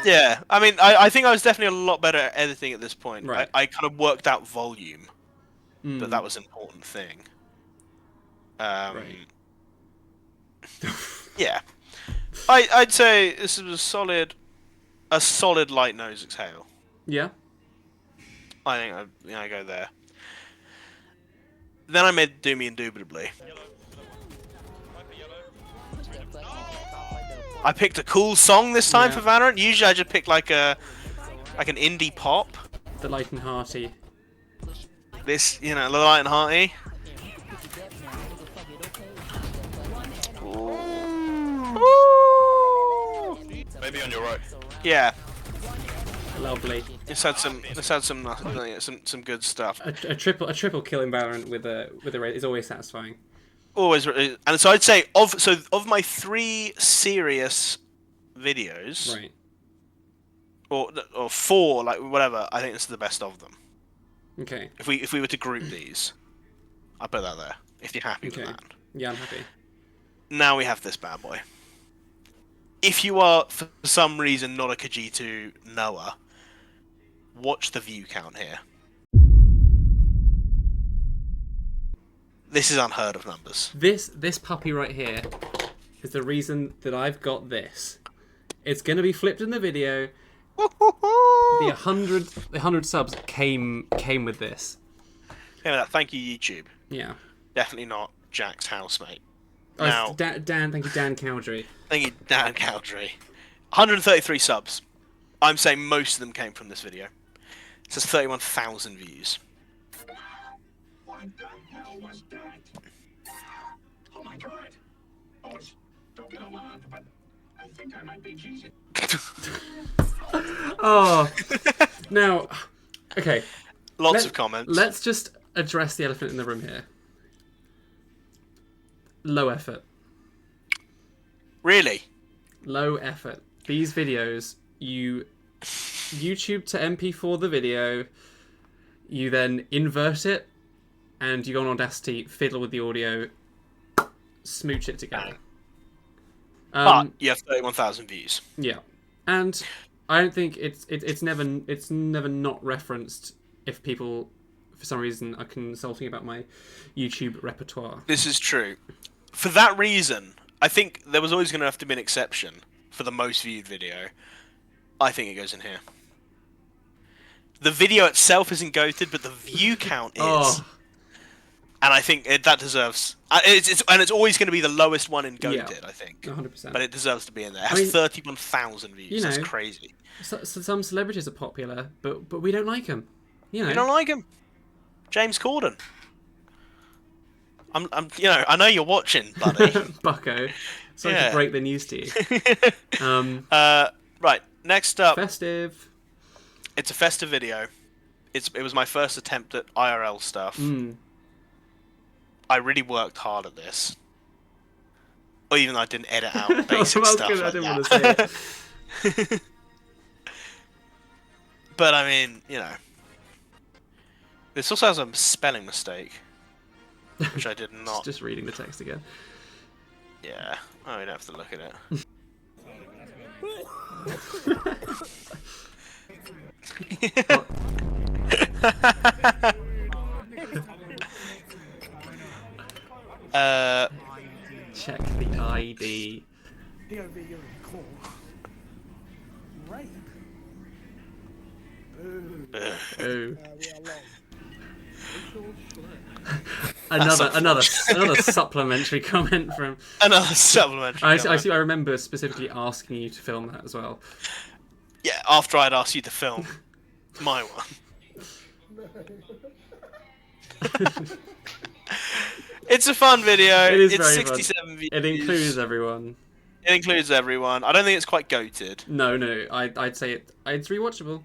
Yeah, I mean, I think I was definitely a lot better at editing at this point. Right. I kind of worked out volume, but that was an important thing. Yeah, I'd say this was a solid light nose exhale. Yeah. I think I go there. Then I made Do Me Indubitably. I picked a cool song this time for Valorant. Usually I just pick like an indie pop. The light and hearty. This, you know, the light and hearty. Maybe on your right. Yeah. Lovely. It's had some good stuff. A triple kill in Valorant with a raid is always satisfying. Always, and so I'd say of my 3 serious videos, right, or 4, like whatever, I think this is the best of them. Okay. If we were to group these, I put that there. If you're happy with that. Yeah, I'm happy. Now we have this bad boy. If you are for some reason not a KerG2 knower, watch the view count here. This is unheard of numbers. This puppy right here is the reason that I've got this. It's gonna be flipped in the video. The 100 subs came with this. Yeah, thank you, YouTube. Yeah. Definitely not Jack's housemate. Oh, Now, Dan, thank you, Dan Cowdrey. Thank you, Dan Cowdrey. 133 subs. I'm saying most of them came from this video. It says 31,000 views. Oh, now, okay. Lots of comments. Let's just address the elephant in the room here. Low effort. Really? Low effort. These videos, you YouTube to MP4 the video, you then invert it, and you go on Audacity, fiddle with the audio, smooch it together. But you have 31,000 views. Yeah, and I don't think it's never not referenced if people for some reason are consulting about my YouTube repertoire. This is true. For that reason, I think there was always going to have to be an exception for the most viewed video. I think it goes in here. The video itself isn't goated, but the view count is. Oh. And I think that deserves. It's always going to be the lowest one in goated. Yeah, I think. 100%. But it deserves to be in there. It has 31,000 views. You know, that's crazy. So some celebrities are popular, but we don't like them. You know. You don't like him, James Corden. I'm I know you're watching, buddy. Bucko. Sorry to break the news to you. Right, next up. Festive. It's a festive video. It was my first attempt at IRL stuff. I really worked hard at this. Or even though I didn't edit out basic stuff like I didn't that. want to say it. But I mean, this also has a spelling mistake. which I did not. Just reading the text again. Yeah, I don't have to look at it. Check the ID. DOV, you're in call. Rape. Oh. We are long. Another supplementary comment from another supplementary. I remember specifically asking you to film that as well. Yeah, after I'd asked you to film my one. It's a fun video. It is it's very 67 fun. views. It includes everyone. It includes everyone. I don't think it's quite goated. No, I'd say it's rewatchable.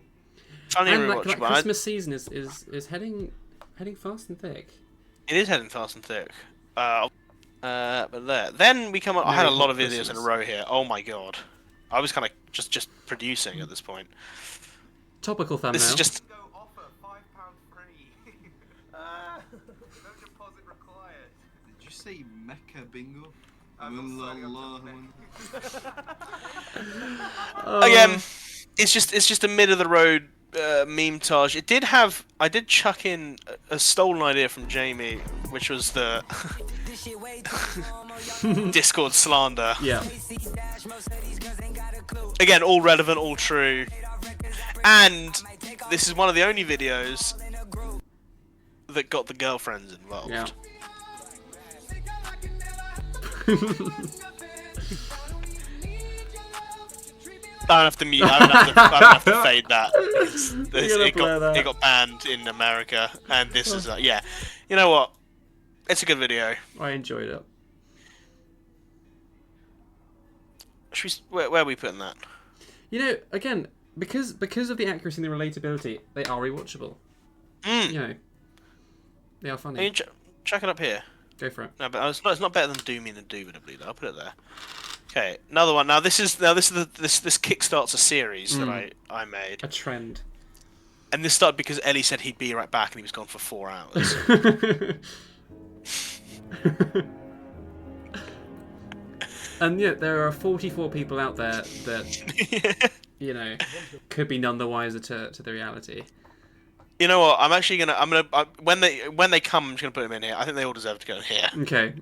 Funny and rewatchable. Like Christmas season is heading fast and thick. It is heading fast and thick. But there. Then we come on. I had a lot of videos in a row here. Oh my god. I was kind of just producing at this point. Topical thumbnail. This is just. Offer £5 free. No deposit required. Did you say Mecca Bingo? Again, it's just a mid of the road meme-tage. I did chuck in a stolen idea from Jamie, which was the Discord slander. Yeah. Again, all relevant, all true. And this is one of the only videos that got the girlfriends involved. Yeah. I don't have to mute. I don't have to fade that. It got banned in America, and this is yeah. You know what? It's a good video. I enjoyed it. Where are we putting that? You know, again, because of the accuracy and the relatability, they are rewatchable. You know, they are funny. Chuck it up here. Go for it. No, but it's not better than Doomy and Indubitably, though. I'll put it there. Okay, another one. Now this kickstarts a series that I made. A trend. And this started because Ellie said he'd be right back, and he was gone for 4 hours. And yeah, there are 44 people out there that you know could be none the wiser to the reality. You know what? When they come, I'm just gonna put them in here. I think they all deserve to go in here. Okay.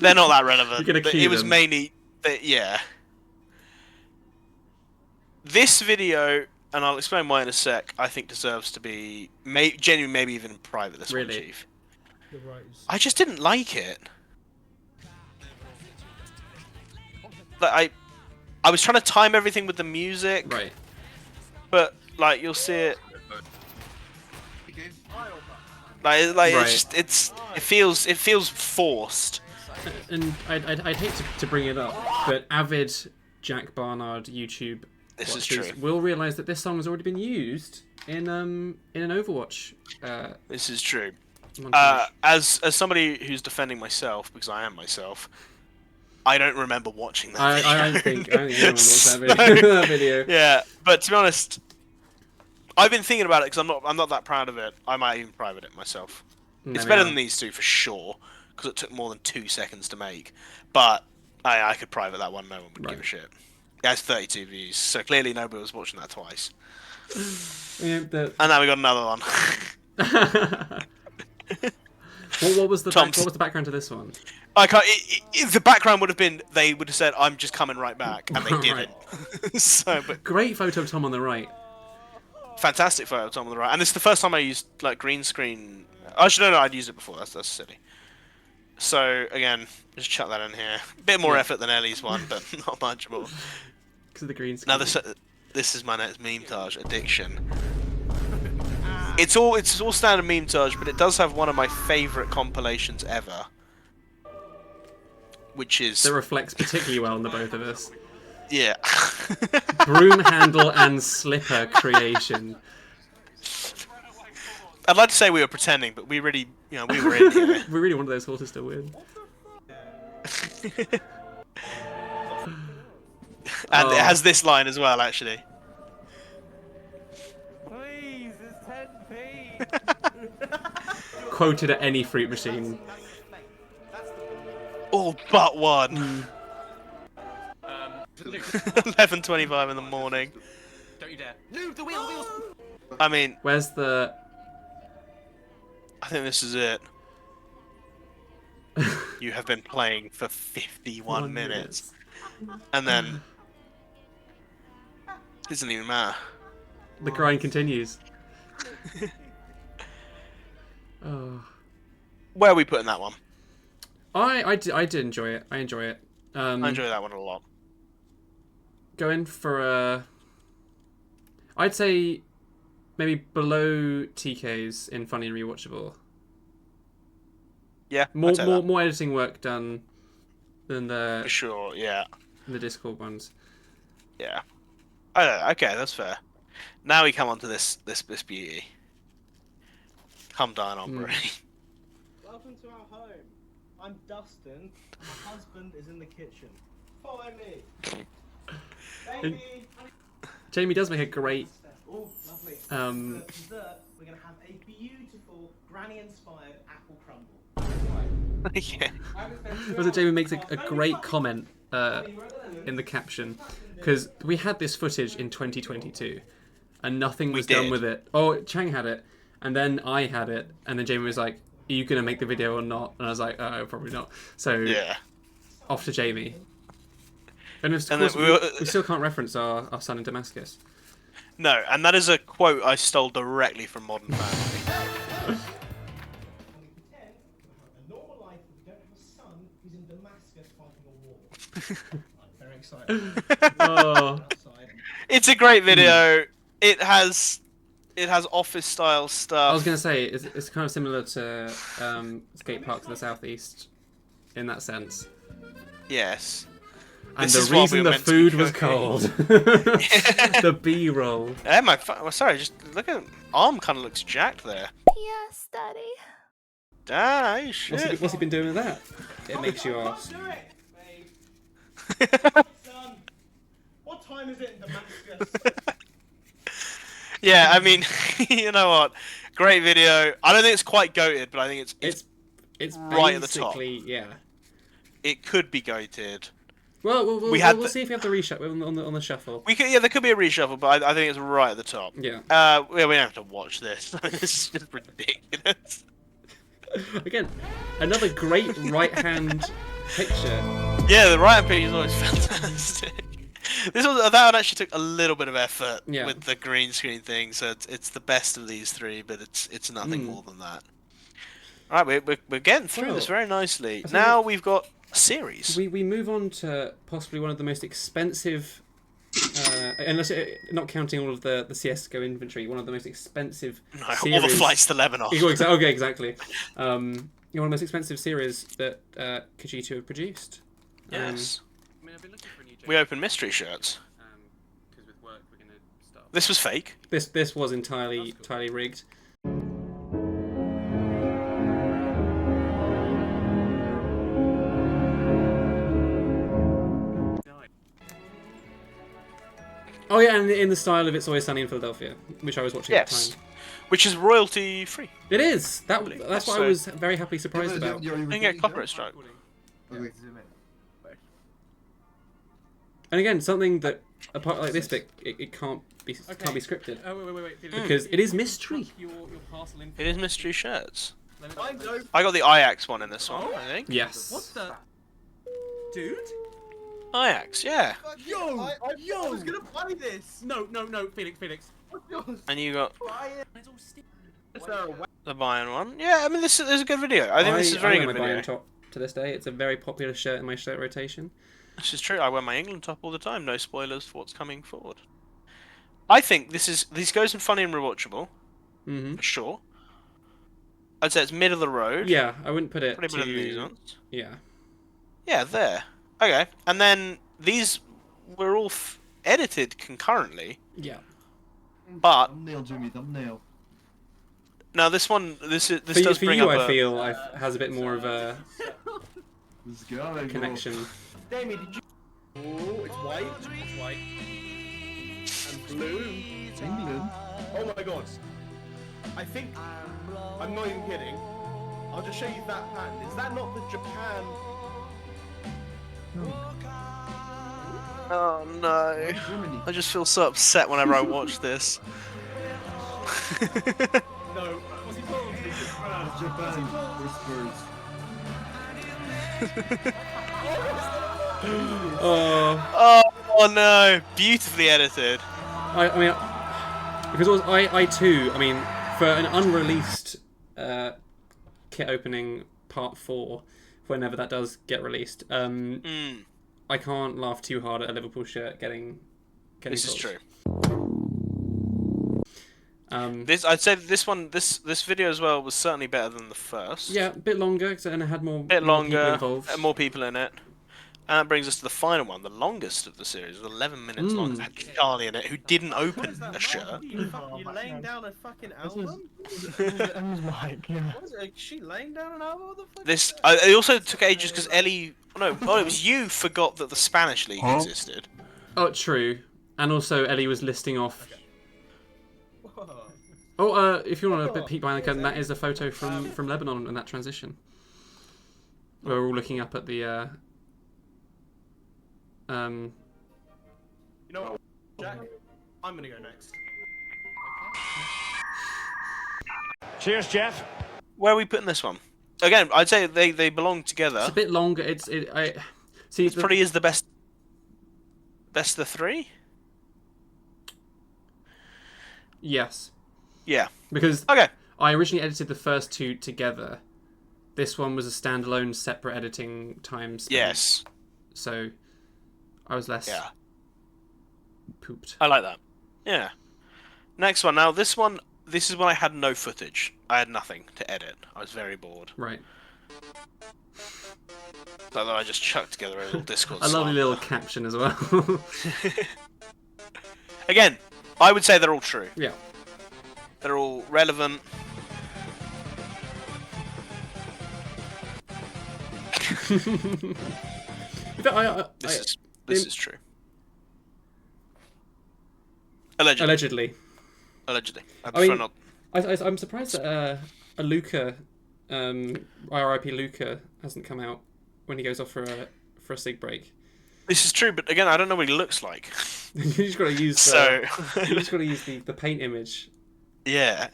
They're not that relevant. You're gonna queue it was them. mainly, yeah. This video, and I'll explain why in a sec, I think deserves to be genuine, maybe even in private. This one, Chief. I just didn't like it. Like I was trying to time everything with the music. Right. But like you'll see it. Like right. it feels forced. And I'd hate to bring it up, but avid Jack Barnard YouTube watchers will realise that this song has already been used in an Overwatch. This is true. Montage. As somebody who's defending myself, because I am myself, I don't remember watching that video. I don't think anyone watched that video. Yeah, but to be honest, I've been thinking about it because I'm not that proud of it. I might even private it myself. It's better than these two for sure, because it took more than 2 seconds to make. But I could private that one. No one would give a shit. It has 32 views, so clearly nobody was watching that twice. And now we got another one. What was the background to this one? I can't. The background would have been they would have said, "I'm just coming right back," and they didn't. But great photo of Tom on the right. Fantastic photo of Tom on the right, and this is the first time I used like green screen. Actually, no, I'd used it before. That's silly. So again, just chuck that in here. A bit more effort than Ellie's one, but not much more. Because of the green screen. Now this is my next meme-tage addiction. It's all standard meme-tage, but it does have one of my favourite compilations ever, which is that reflects particularly well on the both of us. Yeah. Broom handle and slipper creation. I'd like to say we were pretending, but we really, we were in here. We really wanted those horses to win. And it has this line as well, actually. Please, it's 10p. Quoted at any fruit machine. All but one. 11:25 in the morning. Don't you dare. Move the wheels! I mean, Where's the... I think this is it. You have been playing for 51 minutes. And then... It doesn't even matter. The grind continues. Oh. Where are we putting that one? I did enjoy it. I enjoy it. I enjoy that one a lot. Going for a... I'd say maybe below TK's in funny and rewatchable. Yeah, more editing work done than the... For sure, yeah. The Discord ones. Yeah. I don't know. Okay, that's fair. Now we come on to this beauty. Come down on Brie. Welcome to our home. I'm Dustin, and my husband is in the kitchen. Follow me. Baby. Jamie does make a great... Oh, lovely. For dessert, we're going to have a beautiful granny-inspired apple crumble. Yeah. Also, Jamie makes a great comment in the caption, because we had this footage in 2022, and nothing was done with it. Oh, Chang had it, and then I had it, and then Jamie was like, "Are you going to make the video or not?" And I was like, "Oh, probably not." So, yeah. Off to Jamie. And of course, we still can't reference our son in Damascus. No, and that is a quote I stole directly from Modern Family. I'm very excited. Oh. It's a great video. It has office style stuff. I was going to say it's kind of similar to skate parks in the southeast in that sense. Yes. And the reason the food was cold. The B-roll. Sorry, just look at arm. Kind of looks jacked there. Yes, Daddy. Ah, shit. What's he been doing with that? It makes you ask. Son, what time is it in Damascus? Yeah, I mean, you know what? Great video. I don't think it's quite goated, but I think it's right at the top. Yeah. It could be goated. Well, we'll see if we have the reshuffle on the shuffle. There could be a reshuffle, but I think it's right at the top. Yeah. We don't have to watch this. This is just ridiculous. Again, another great right-hand picture. Yeah, the right-hand picture is always fantastic. That one actually took a little bit of effort with the green screen thing, so it's the best of these three, but it's nothing more than that. All right, we're getting through this very nicely. Now we've got a series. We move on to possibly one of the most expensive, unless not counting all of the CS:GO inventory, one of the most expensive series. All the flights to Lebanon. Okay, exactly. One of the most expensive series that KerG2 have produced. Yes. We open mystery shirts. Because with work we're gonna start. This was fake. This was entirely rigged. Oh yeah, and in the style of It's Always Sunny in Philadelphia, which I was watching at the time. Which is royalty free. It is. That's what I was very happily surprised about. You can get a copyright strike. And again, something that a part like this bit, it can't be scripted. Oh wait. Because it is mystery. It is mystery shirts. I got the Ajax one in this one, I think. Yes. What the? Dude? Ajax, yeah. Yo, I was gonna buy this. No, Felix. What's yours? And you got Is there a way? the Bayern one. Yeah, I mean this is a good video. I think this is a very I good wear my video. Bayern top to this day. It's a very popular shirt in my shirt rotation. This is true. I wear my England top all the time. No spoilers for what's coming forward. I think this goes in funny and rewatchable. Mm-hmm. For sure. I'd say it's mid of the road. Yeah, I wouldn't put it Probably better than these ones. Yeah. Yeah, there. Okay, and then these were all edited concurrently. Yeah. But thumbnail, Jimmy, thumbnail. now this one, this does for bring you, up I feel has a bit more of a Let's go, connection. Jamie, did you? Oh, it's white. It's white. And blue. England. Oh my god. I think I'm not even kidding. I'll just show you that pattern. Is that not the Japan Oh no! I just feel so upset whenever I watch this. No, what's he called? Japan whispers. Oh no! Beautifully edited. I mean, because it was I too. I mean, for an unreleased kit opening part 4, whenever that does get released, I can't laugh too hard at a Liverpool shirt getting. This is true. Um, I'd say this video as well was certainly better than the first. Yeah, a bit longer and it had more longer, people involved. more people in it. And that brings us to the final one, the longest of the series, 11 minutes long. It had Charlie in it, who didn't open a shirt. You laying down a fucking album? Mike, yeah. What is it? Is she laying down an album? What the fuck? It also took ages because Ellie. No, it was you forgot that the Spanish league existed. Oh, true. And also Ellie was listing off. Whoa. Oh, if you want a bit peek behind the curtain, that is a photo from Lebanon in that transition. Where we're all looking up at the. You know what, Jack? I'm gonna go next. Cheers, Jeff. Where are we putting this one? Again, I'd say they belong together. It's a bit longer. It probably is the best of the 3. Yes. Yeah. Because I originally edited the first 2 together. This one was a standalone, separate editing time spent. Yes. So I was less pooped. I like that. Yeah. Next one. Now, this is when I had no footage. I had nothing to edit. I was very bored. Right. So I just chucked together a little Discord A lovely slam. little caption as well. Again, I would say they're all true. Yeah. They're all relevant. This is true. Allegedly. I'm surprised that a Luca, RIP Luca, hasn't come out when he goes off for a cig break. This is true, but again, I don't know what he looks like. You just got to use you just got to use the paint image. Yeah.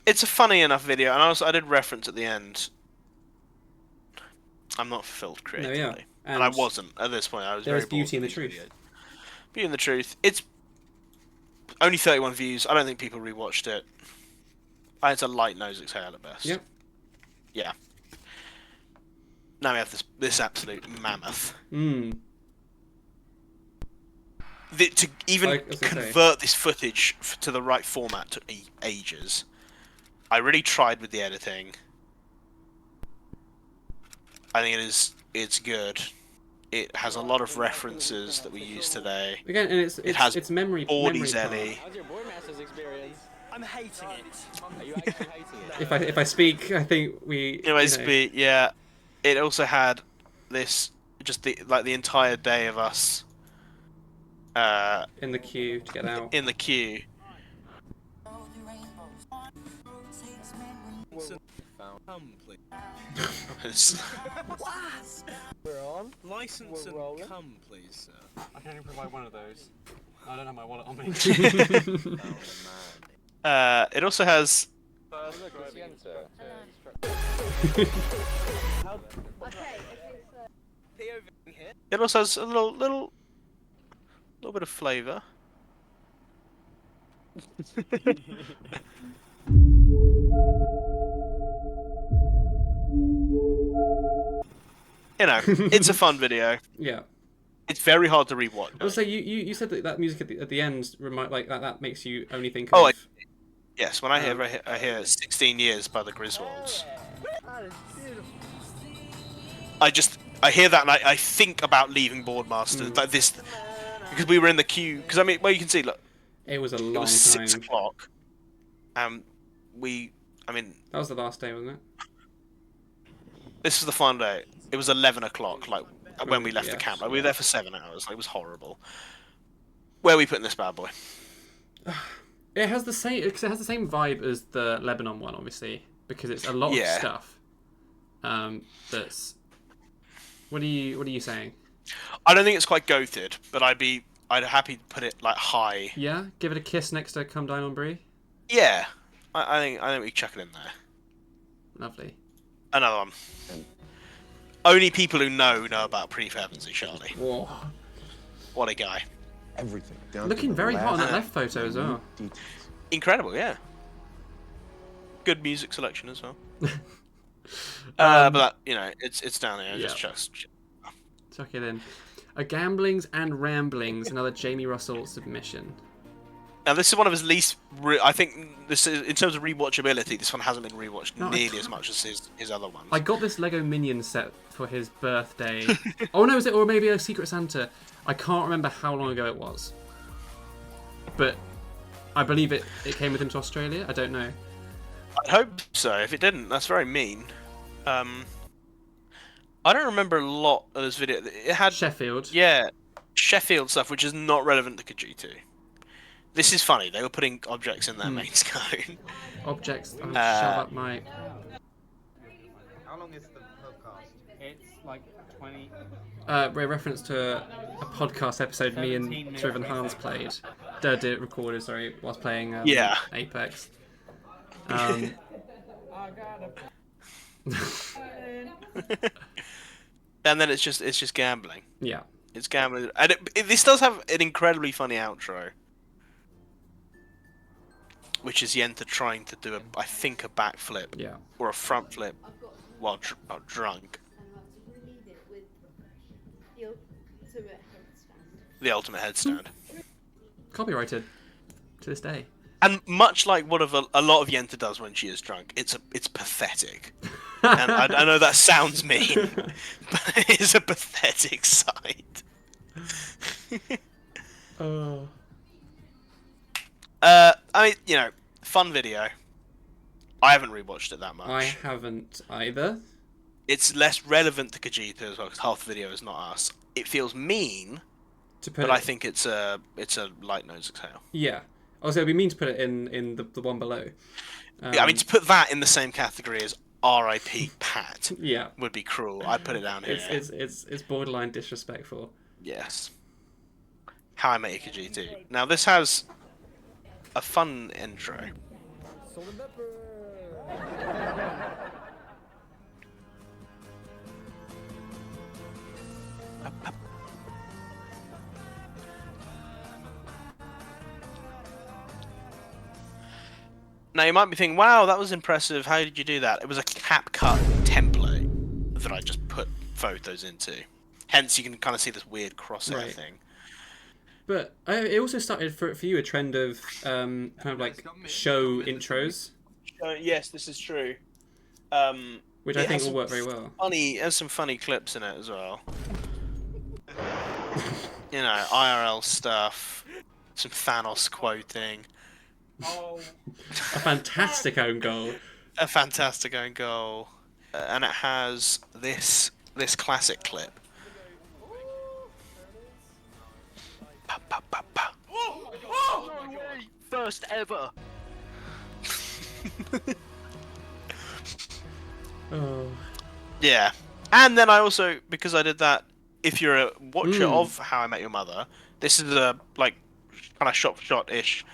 It's a funny enough video, and I did reference at the end. I'm not fulfilled creatively, No, yeah. And I wasn't at this point. I was. There very is beauty in bored the truth. video. Beauty in the truth. It's only 31 views. I don't think people rewatched it. It's a light nose exhale at best. Yep. Yeah. Now we have this absolute mammoth. To even convert this footage to the right format took me ages. I really tried with the editing. I think it's good. It has a lot of references that we use today. Again, and it's memory. Bordy's Ellie. How's your Boardmaster's experience? I'm hating it. Are you actually hating it? If I speak, I think we. If I speak, yeah. It also had this the entire day of us. In the queue to get out. In the queue. Come, please. We're on. License and rolling. come, please, sir. I can only provide one of those. I don't have my wallet on me. It also has. It also has a little bit of flavour. You know, it's a fun video. Yeah. It's very hard to rewatch. I was say you said that music at the end that makes you only think of. Oh, yes. When I hear 16 Years by the Griswolds. That is beautiful. I hear that and I think about leaving Boardmaster like this because we were in the queue. Because I mean, well, you can see, look. It was a long time. It was 6 o'clock. That was the last day, wasn't it? This was the fun day. It was 11 o'clock, like when we left the camp. Like, we were there for 7 hours. Like, it was horrible. Where are we putting this bad boy? It has the same because it has the same vibe as the Lebanon one, obviously, because it's a lot of stuff. That's. What are you saying? I don't think it's quite goated, but I'd happy to put it like high. Yeah, give it a kiss next to Come Dine on Brie. Yeah, I think we can chuck it in there. Lovely. Another one. Only people who know about Prefab Evans and Charlie. Whoa. What a guy. Everything. Looking very hot on that left photo as well. Incredible, yeah. Good music selection as well. But that, it's down there. Just chuck it in. A Gamblings and Ramblings, another Jamie Russell submission. Now this is one of his least. I think this is, in terms of rewatchability, this one hasn't been rewatched nearly as much as his other ones. I got this Lego Minion set for his birthday. Oh no, or maybe a Secret Santa? I can't remember how long ago it was. But I believe it came with him to Australia. I don't know. I hope so. If it didn't, that's very mean. I don't remember a lot of this video. It had Sheffield. Yeah, Sheffield stuff, which is not relevant to KerG2. This is funny. They were putting objects in their main scope. Objects. Shut up, Mike. How long is the podcast? It's like 20. Reference to a podcast episode me and Triv and Hans played. Recorded, sorry, whilst playing Apex. And then it's just gambling. Yeah. It's gambling. And this does have an incredibly funny outro. Which is Yenta trying to do, I think, a backflip. Yeah. Or a front flip while drunk. The ultimate headstand. Copyrighted to this day. And much like what a lot of Yenta does when she is drunk, it's pathetic. And I know that sounds mean, but it is a pathetic sight. I mean, fun video. I haven't rewatched it that much. I haven't either. It's less relevant to KerG2 as well, because half the video is not us. It feels mean, but I think it's a light nose exhale. Yeah. Also, it'd be mean to put it in the one below. I mean, to put that in the same category as R.I.P. Pat would be cruel. I'd put it down here. It's borderline disrespectful. Yes. How I Met Your KerG2. Now, this has a fun intro. Now you might be thinking, wow, that was impressive, how did you do that? It was a CapCut template that I just put photos into. Hence you can kind of see this weird crosshair thing. But it also started for you a trend of kind of like show intros. Yes, this is true. Which I think will work very well. It has some funny clips in it as well. IRL stuff, some Thanos quoting. A fantastic own goal. A fantastic own goal. And it has this classic clip. Pa, pa, pa, pa. Oh, no way! First ever! Yeah. And then I also, because I did that, if you're a watcher of How I Met Your Mother, this is a, kind of shot-for-shot-ish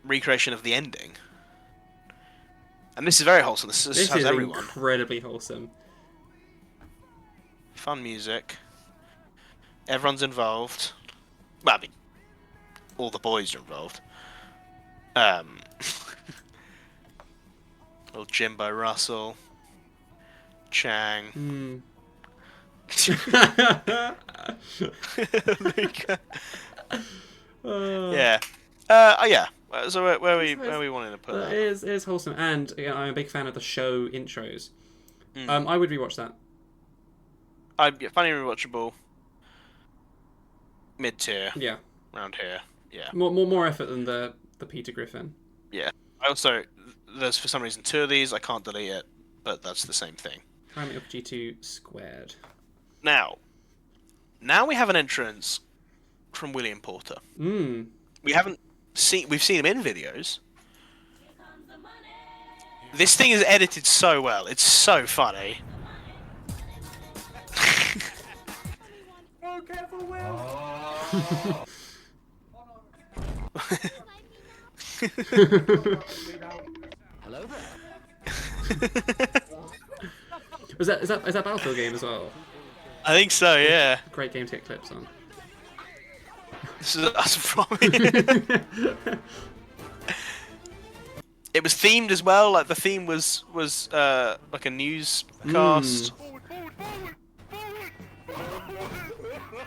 recreation of the ending. And this is very wholesome. This has is everyone. Incredibly wholesome. Fun music. Everyone's involved. Well, I mean, all the boys are involved. Little Jimbo Russell. Chang. Yeah. Yeah. So where are we wanting to put that? It is wholesome, and I'm a big fan of the show intros. I would rewatch that. Funny, rewatchable. Mid tier. Yeah. Around here. Yeah. More effort than the Peter Griffin. Yeah. Also, there's for some reason 2 of these. I can't delete it, but that's the same thing. How many of G2 squared? Now we have an entrance from William Porter. We haven't we've seen him in videos. This thing is edited so well. It's so funny. Oh, careful, Will! Hello there. is that Battlefield game as well? I think so. Yeah. Great game to get clips on. This is us from It was themed as well. Like the theme was like a newscast.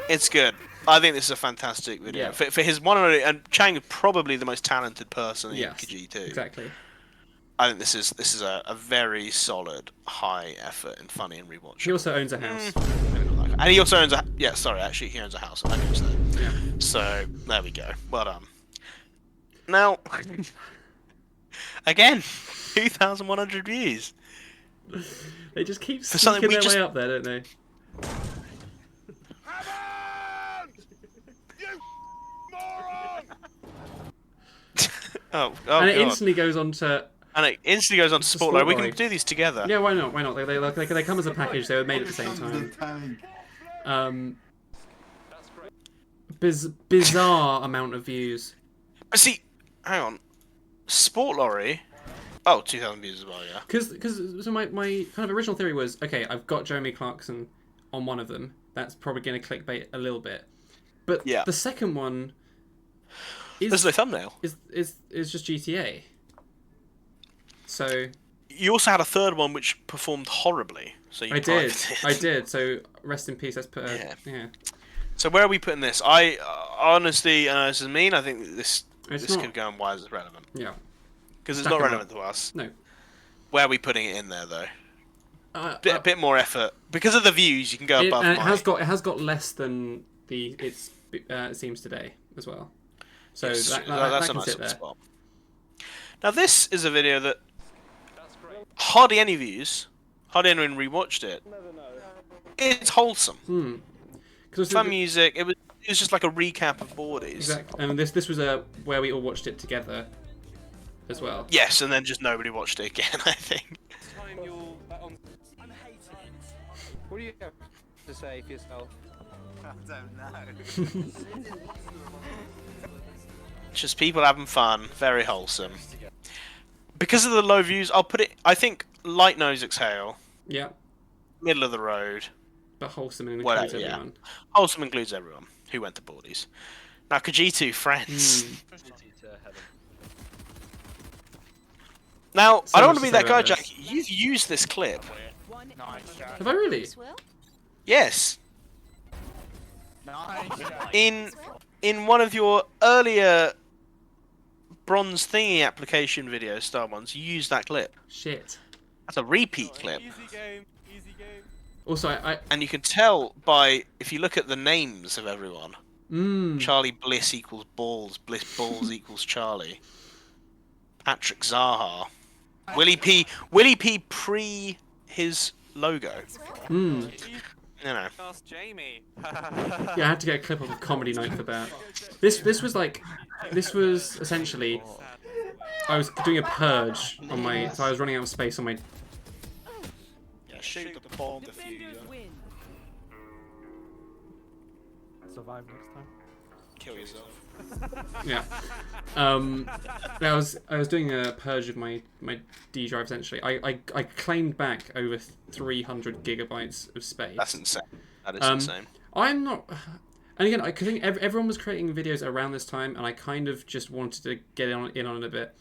It's good. I think this is a fantastic video for his one and Chang is probably the most talented person in KerG2. Exactly. I think this is a very solid, high effort and funny and rewatchable. He also owns a house. And he also owns a he owns a house. I know that. Yeah. So there we go. Well done. Now, again, 2,100 views. They just keep For something sneaking we their way up there, don't they? Oh, and it God. instantly goes on to. And it instantly goes on to Sport Lorry. We can do these together. Yeah, why not? Why not? They come as a package. They were made at the same time. Bizarre amount of views. But see, hang on, Sport Lorry. Oh, 2,000 views as well, yeah. Because so my kind of original theory was, okay, I've got Jeremy Clarkson on one of them. That's probably going to clickbait a little bit. But the second one there's no thumbnail. Is just GTA. So you also had a third one which performed horribly. So you I did. So rest in peace. Let's put yeah. So where are we putting this? I honestly, this is mean. I think this could go on why is it relevant? Yeah. Because it's not relevant to us. No. Where are we putting it in there though? A bit more effort because of the views. You can go above. And it has got less than it seems today as well. So yes, that that's a can nice sit there. spot. Now this is a video that hardly any views, hardly anyone rewatched it. It's wholesome. Fun music. It was just like a recap of Boardies. Exactly. And this was where we all watched it together as well. Yes, and then just nobody watched it again. I think. What do you have to say for yourself? I don't know. Just people having fun, very wholesome. Because of the low views, I'll put it. I think Light Nose Exhale. Yeah. Middle of the road. But wholesome includes everyone. Yeah. Wholesome includes everyone who went to Boardies. Now KerG2 friends. Now I don't want to be that guy, Jack. You've used this clip. Have I really? Yes. In one of your earlier bronze thingy application videos, Star Ones, you used that clip. Shit. That's a repeat clip. Easy game. Also, and you can tell by if you look at the names of everyone. Charlie Bliss equals Balls. Bliss Balls equals Charlie. Patrick Zaha. Willie P pre his logo. You know. Ask Jamie. Yeah, I had to get a clip of a comedy night for that. This was essentially I was doing a purge on my so I was running out of space on my shoot the bomb diffuser. Survive next time. Kill yourself. Yeah. I was doing a purge of my D drive essentially. I claimed back over 300 gigabytes of space. That's insane. That is insane. I'm not. And again, I think everyone was creating videos around this time, and I kind of just wanted to get in on it a bit.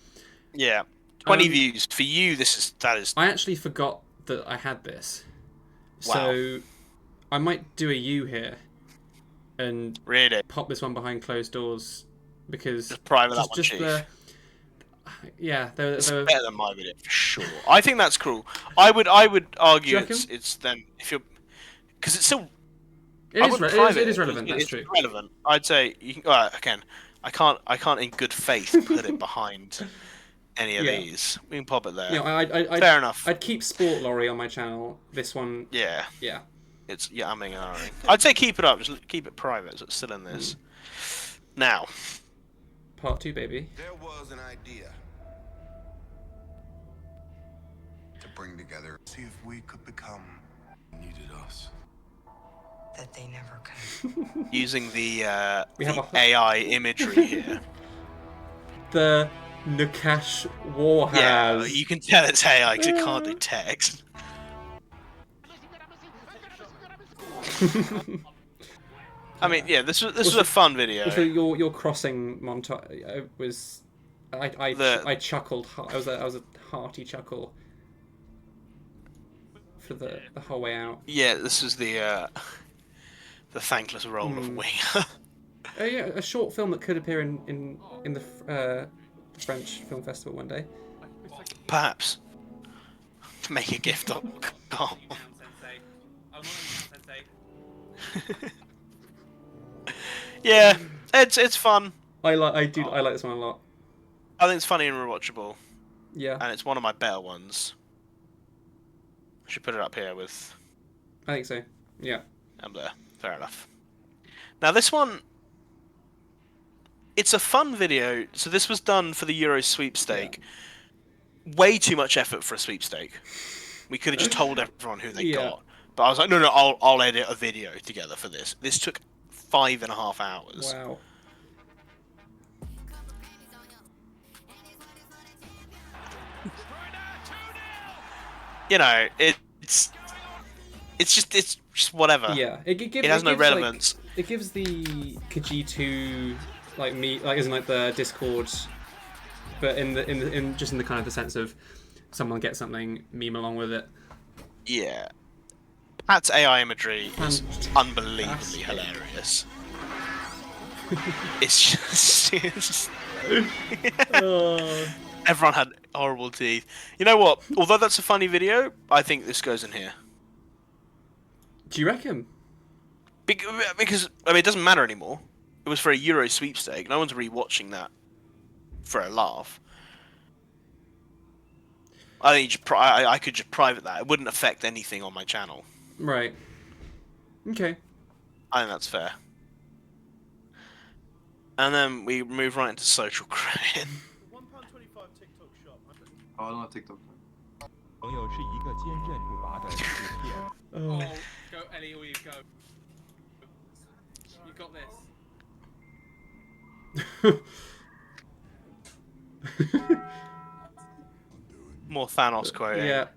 Yeah. 20 views for you. That is. I actually forgot that I had this. Wow. So I might do a U here and really pop this one behind closed doors because just private that one, Chief. It's better than my video for sure. I think that's cool. I would argue it's then if you're because it's still it is relevant. That's true. Relevant. I'd say you can. Again, I can't in good faith put it behind any of these. We can pop it there. Yeah, fair enough. I'd keep Sport Lorry on my channel. This one. Yeah. Yeah. It's umming and ahhing. I'd say keep it up. Just keep it private. So it's still in this. Now. Part 2, baby. There was an idea to bring together, see if we could become needed us. That they never could. Using the We have a AI imagery here. The Nakash War has. Yeah, you can tell it's AI because it can't do text. I mean, yeah, this was a fun video. Also, your crossing montage was, I chuckled. It was a hearty chuckle for the whole way out. Yeah, this was the thankless role of Winger. Yeah, a short film that could appear in the French Film Festival one day. Perhaps. Make a gift of. Yeah, it's fun. I like this one a lot. I think it's funny and rewatchable. Yeah. And it's one of my better ones. I should put it up here with. I think so. Yeah. I'm there. Fair enough. Now this one, it's a fun video. So this was done for the Euro sweepstake. Yeah. Way too much effort for a sweepstake. We could have just told everyone who they got. But I was like, no, I'll edit a video together for this. This took 5.5 hours. Wow. You know, it's just whatever. Yeah, it has no relevance. Like, it gives the KerG2 isn't like the Discord, but in just in the kind of the sense of someone gets something, meme along with it. Yeah, Pat's AI imagery is unbelievably hilarious. It's just everyone had horrible teeth. You know what? Although that's a funny video, I think this goes in here. Do you reckon? Because I mean, it doesn't matter anymore. It was for a Euro sweepstake. No one's rewatching that for a laugh. I think I could just private that. It wouldn't affect anything on my channel. Right. Okay. I think that's fair. And then we move right into social credit. £1.25 TikTok shop. 好，那 TikTok。朋友是一个坚韧不拔的纸片。Oh, go Ellie, or you go. You got this. More Thanos quoting. Yeah.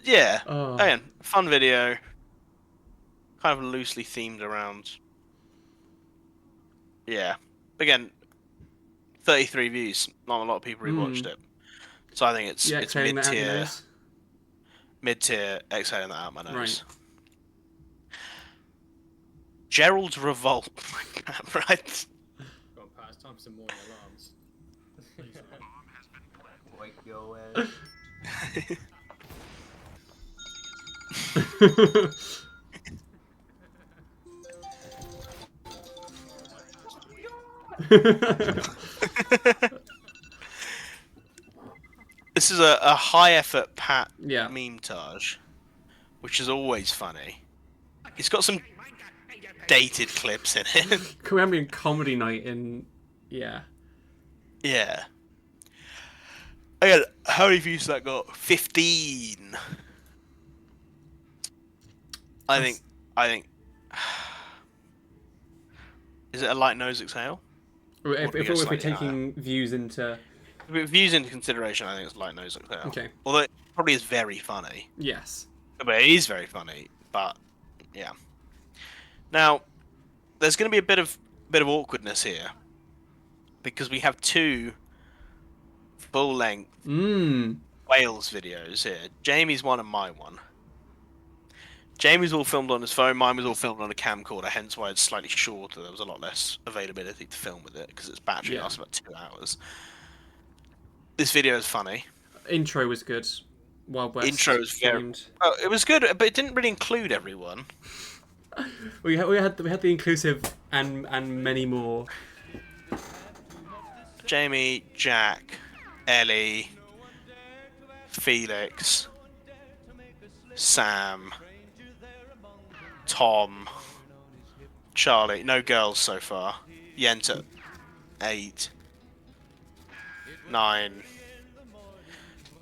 Yeah. Again, fun video. Kind of loosely themed around. Yeah. Again, 33 views. Not a lot of people rewatched it. So I think it's mid-tier. Mid-tier, exhaling that out my nose. Right. Gerald's Revolt. Right. Go on, Pat. It's time for some morning alarms. Wake your ass. This is a high-effort Pat meme-tage, which is always funny. It's got some dated clips in it. Colombian comedy night in... Yeah. Yeah. Again, how many views that got? 15. I think. Is it a light nose exhale? If we're taking views into consideration, I think it's light nose exhale. Okay. Although it probably is very funny. Yes. But it is very funny. But yeah. Now, there's going to be a bit of awkwardness here because we have two full-length Wales videos here. Jamie's one and my one. Jamie's all filmed on his phone, mine was all filmed on a camcorder, hence why it's slightly shorter. There was a lot less availability to film with it, because its battery lasts about 2 hours. This video is funny. Intro was good. Wild West. Intro was very... Oh, it was good, but it didn't really include everyone. we had the inclusive and many more. Jamie, Jack, Ellie, Felix, Sam, Tom, Charlie. No girls so far. Yenta, 8, 9.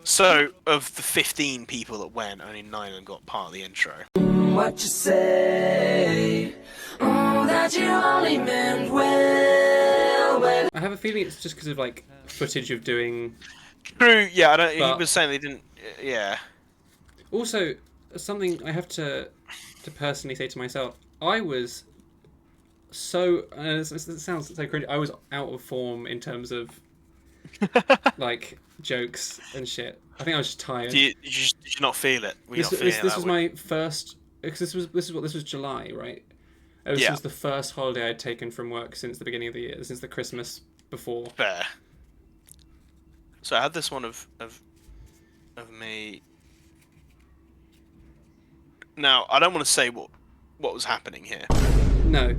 So, of the 15 people that went, only 9 of them got part of the intro. What you say? Oh, that you only meant well. When... I have a feeling it's just because of like footage of doing. True. Yeah, I don't. He was saying they didn't. Yeah. Also, something I have to personally say to myself, I was so. It sounds so cringy. I was out of form in terms of like jokes and shit. I think I was just tired. Did you not feel it? This was my first. Because this was July, right? This was the first holiday I'd taken from work since the beginning of the year, since the Christmas before. Fair. So I had this one of me. Now I don't want to say what was happening here. No,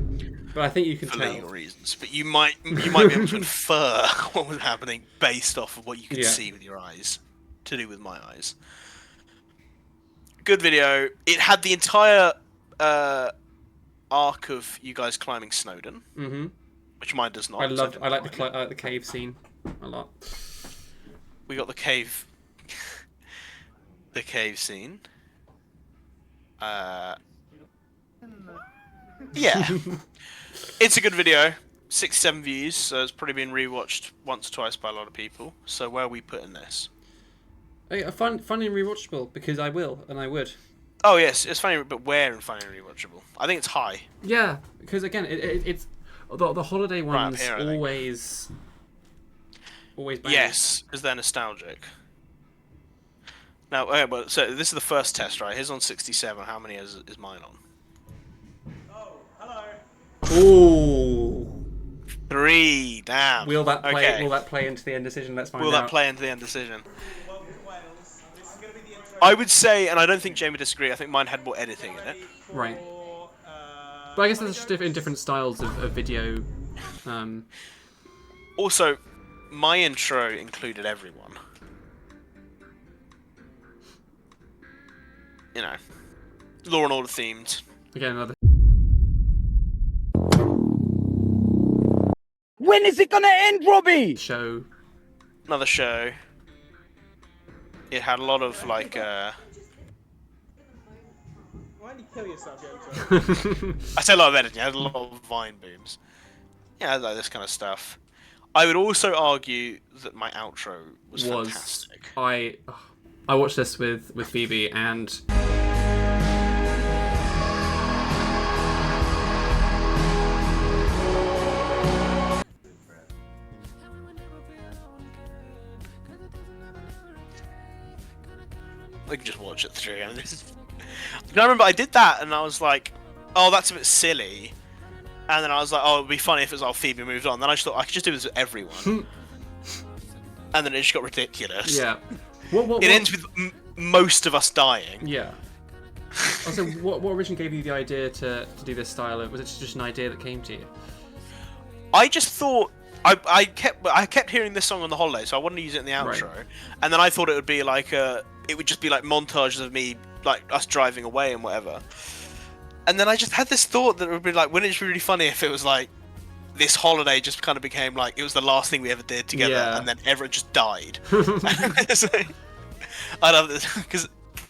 but I think you can for tell. legal reasons. But you might be able to infer what was happening based off of what you could see with your eyes, to do with my eyes. Good video. It had the entire arc of you guys climbing Snowdon, which mine does not. I like the cave scene a lot. We got the cave scene. Yeah, it's a good video. 67 views, so it's probably been rewatched once or twice by a lot of people. So where are we putting this? Funny and rewatchable, because I will and I would. Oh yes, it's funny, but where in funny and rewatchable? I think it's high. Yeah, because again, it's the holiday ones here, always bang. Yes, because they're nostalgic. Now, okay, but so this is the first test, right? His on 67. How many is mine on? Oh, hello. Ooh. 3. Damn. Will that play? Okay. Will that play into the end decision? Let's find out. Will that play into the end decision? I would say, and I don't think Jamie would disagree. I think mine had more editing in it. Right. But I guess there's just different styles of video. Also, my intro included everyone. You know, Law and Order themed. Again, another. When is it gonna end, Robbie? Show. Another show. It had a lot of like. Why don't you kill yourself, Yoto? I say a lot of editing. It had a lot of vine booms. Yeah, like this kind of stuff. I would also argue that my outro was fantastic. I watched this with Phoebe and. We can just watch it through. I remember I did that and I was like, oh, that's a bit silly. And then I was like, oh, it'd be funny if it was all Phoebe moved on. Then I just thought I could just do this with everyone. And then it just got ridiculous. Yeah. It ends with most of us dying. Yeah. Also, what originally gave you the idea to do this style? Was it just an idea that came to you? I just thought I kept hearing this song on the holiday, so I wanted to use it in the outro. Right. And then I thought it would be like it would just be like montages of me, like us driving away and whatever. And then I just had this thought that it would be like, wouldn't it be really funny if it was like this holiday just kind of became like it was the last thing we ever did together, and then everyone just died. I love this because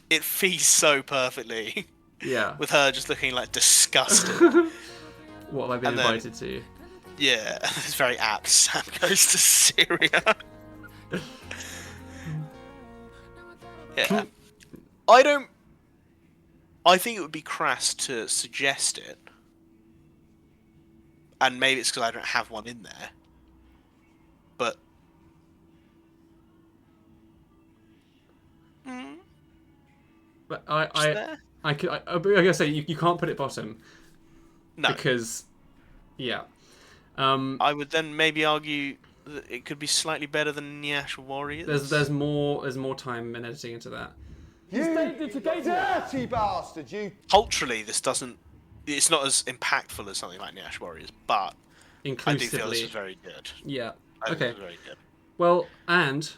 it feeds so perfectly. Yeah. With her just looking like disgusted. What have I been invited to? Yeah, it's very apt. Sam goes to Syria. Yeah. I think it would be crass to suggest it. And maybe it's because I don't have one in there. But... But I gotta say, you can't put it bottom. No. Because... Yeah. I would then maybe argue that it could be slightly better than Nyash Warriors. There's more time and editing into that. You dirty bastard! You. Culturally, this doesn't. It's not as impactful as something like Nyash Warriors, but I do feel this is very good. Yeah. I think Okay. it's very good. Well, and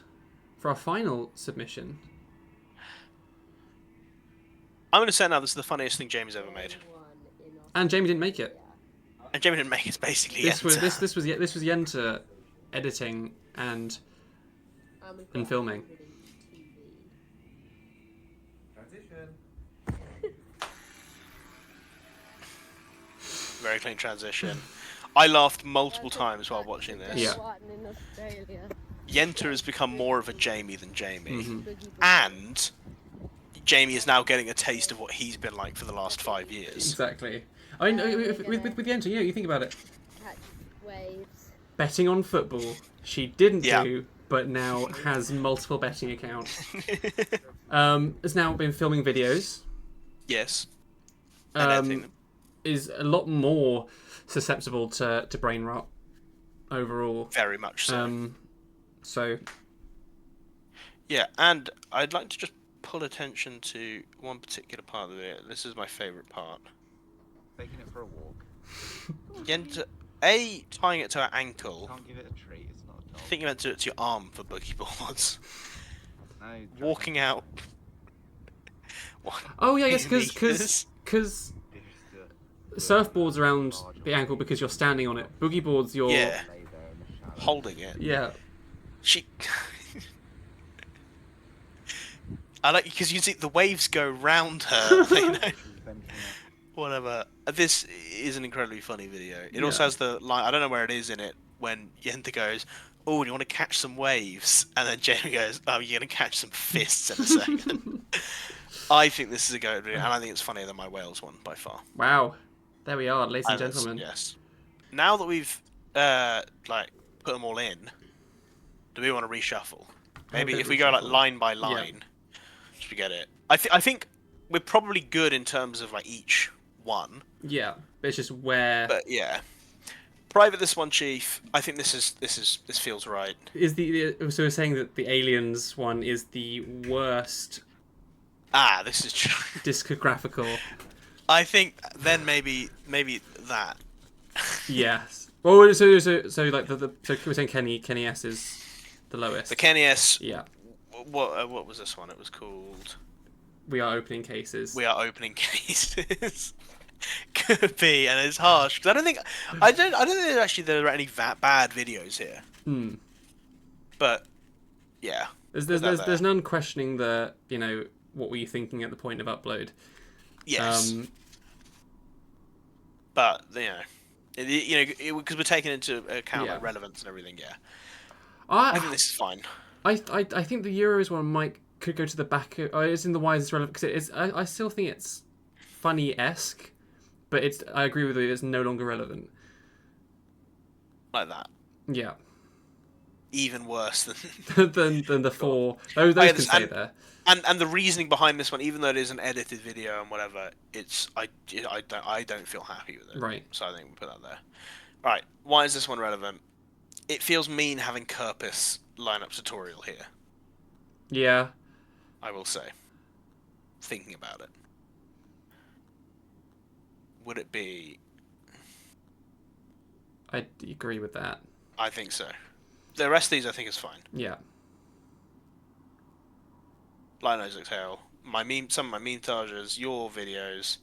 for our final submission, I'm going to say now this is the funniest thing Jamie's ever made. And Jamie didn't make it. And Jamie didn't make it. Basically, This was Yenta. this was Yenta editing and filming. Transition. Very clean transition. I laughed multiple times while watching this. Yeah. Yenta has become more of a Jamie than Jamie, Mm-hmm. and Jamie is now getting a taste of what he's been like for the last 5 years. Exactly. I mean, with Yenta, you think about it. Catch waves. Betting on football, she didn't Yeah. do, but now has multiple betting accounts. Has now been filming videos. Yes. And editing them. Is a lot more susceptible to brain rot overall. Very much so. So. Yeah, and I'd like to just pull attention to one particular part of the video. This is my favourite part. Taking it for a walk. Yenta, tying it to her ankle. Can't give it a treat, it's not a dog. I think you meant to do it to your arm for boogie boards. No, Walking out. Oh yeah, yes, in because surfboards around the ankle because you're standing on it. Boogie boards, you're holding it. Yeah. She. I like because you see the waves go round her. You know? Whatever. This is an incredibly funny video. It also has the line. I don't know where it is in it when Yenta goes, "Oh, do you want to catch some waves?" And then Jamie goes, "Oh, you're gonna catch some fists in a second." I think this is a good video, and I think it's funnier than my Wales one by far. Wow. There we are, ladies and gentlemen. Yes. Now that we've like put them all in, do we want to reshuffle? Maybe if we go like line by line, should we get it? I think we're probably good in terms of like each one. Yeah, but it's just where. But yeah, private this one, Chief. I think this feels right. Is so we're saying that the Aliens one is the worst. Ah, this is true. Discographical. I think then maybe that. Yes. Well, so like so we're saying Kenny S is the lowest. The Kenny S. Yeah. What was this one? It was called. We are opening cases. We are opening cases. Could be, and it's harsh because I don't think there are any that bad videos here. But yeah, there's none questioning the what were you thinking at the point of upload. Yes. But because we're taking into account like relevance and everything. Yeah. I think this is fine. I think the Euros one could go to the back. It's in the wisest relevant because it is. I still think it's funny-esque, but I agree with you. It's no longer relevant. Like that. Yeah. Even worse than the four. Those can stay there. And the reasoning behind this one, even though it is an edited video and whatever, I don't feel happy with it. Right. So I think we put that there. Right. Why is this one relevant? It feels mean having Kerpis lineup tutorial here. Yeah. I will say. Thinking about it. Would it be? I agree with that. I think so. The rest of these I think is fine. Yeah. Lionel's Exhale. Some of my montages, your videos,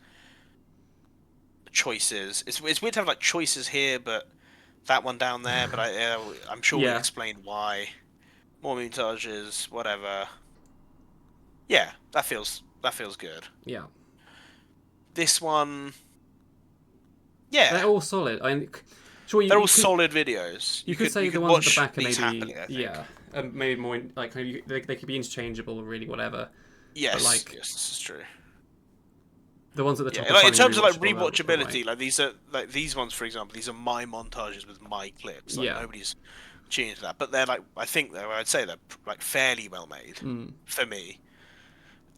choices. It's weird to have like choices here, but that one down there. But I'm sure we'll explain why. More montages, whatever. Yeah, that feels good. Yeah. This one. Yeah. They're all solid. They're all solid videos. You could say the ones at the back are maybe happily, maybe more like they could be interchangeable, really, whatever. Yes, but yes, this is true. The ones at the top. Like, in terms of like rewatchability, like these ones, for example, these are my montages with my clips. Like, nobody's tuning to that, but they're like I'd say they're like fairly well made for me.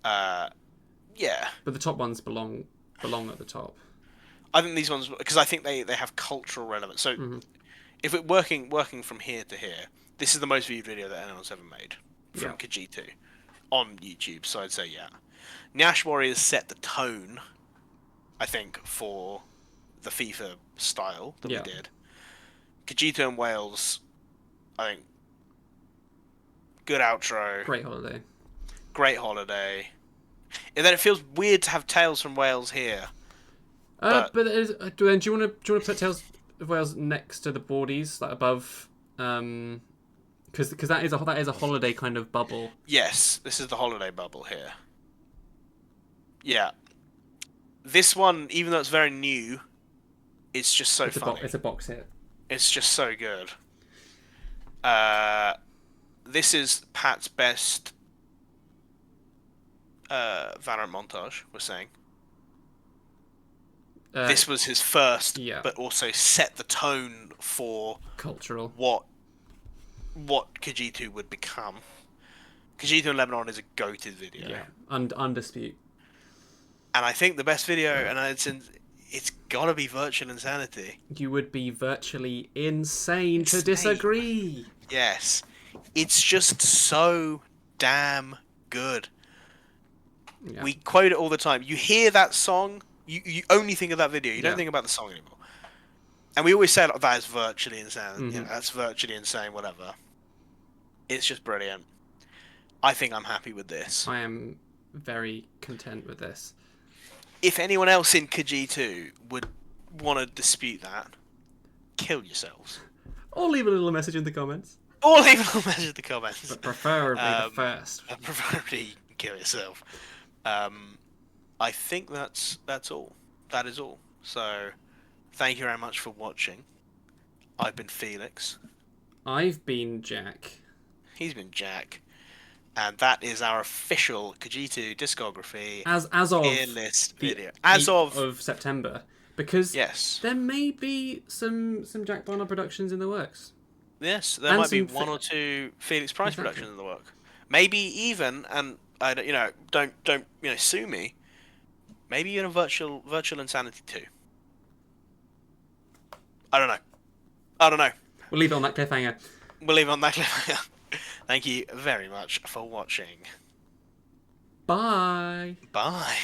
Yeah. But the top ones belong at the top. I think these ones, because I think they have cultural relevance. So if we're working from here to here, this is the most viewed video that anyone's ever made from KerG2 on YouTube. So I'd say Nyash Warriors set the tone, I think, for the FIFA style that we did. KerG2 and Wales, I think, good outro. Great holiday. And then it feels weird to have Tales from Wales here. But do you want to put Tales of Wales next to the boardies, like above? Because that is a holiday kind of bubble. yes, this is the holiday bubble here. Yeah. This one, even though it's very new, it's just so funny. It's a box hit. It's just so good. This is Pat's best Valorant montage, we're saying. This was his first, but also set the tone for cultural what KerG2 would become. KerG2 in Lebanon is a goated video. Yeah, undisputed. And I think the best video, and it's gotta be Virtual Insanity. You would be virtually insane to disagree. Yes. It's just so damn good. Yeah. We quote it all the time. You hear that song, you only think of that video. You don't think about the song anymore. And we always say, like, that is virtually insane. You know, that's virtually insane, whatever. It's just brilliant. I think I'm happy with this. I am very content with this. If anyone else in KerG2 would want to dispute that, kill yourselves. Or leave a little message in the comments. Or leave a little message in the comments. But preferably the first. Preferably kill yourself. I think that's all. That is all. So, thank you very much for watching. I've been Felix. I've been Jack. He's been Jack. And that is our official KerG2 discography as of tier list video. As of September. Because there may be some Jack Barnard productions in the works. Yes, there might be one or two Felix Price productions in the work. Maybe even, and I don't sue me. Maybe even a virtual Insanity 2. I don't know. We'll leave it on that cliffhanger. Thank you very much for watching. Bye. Bye.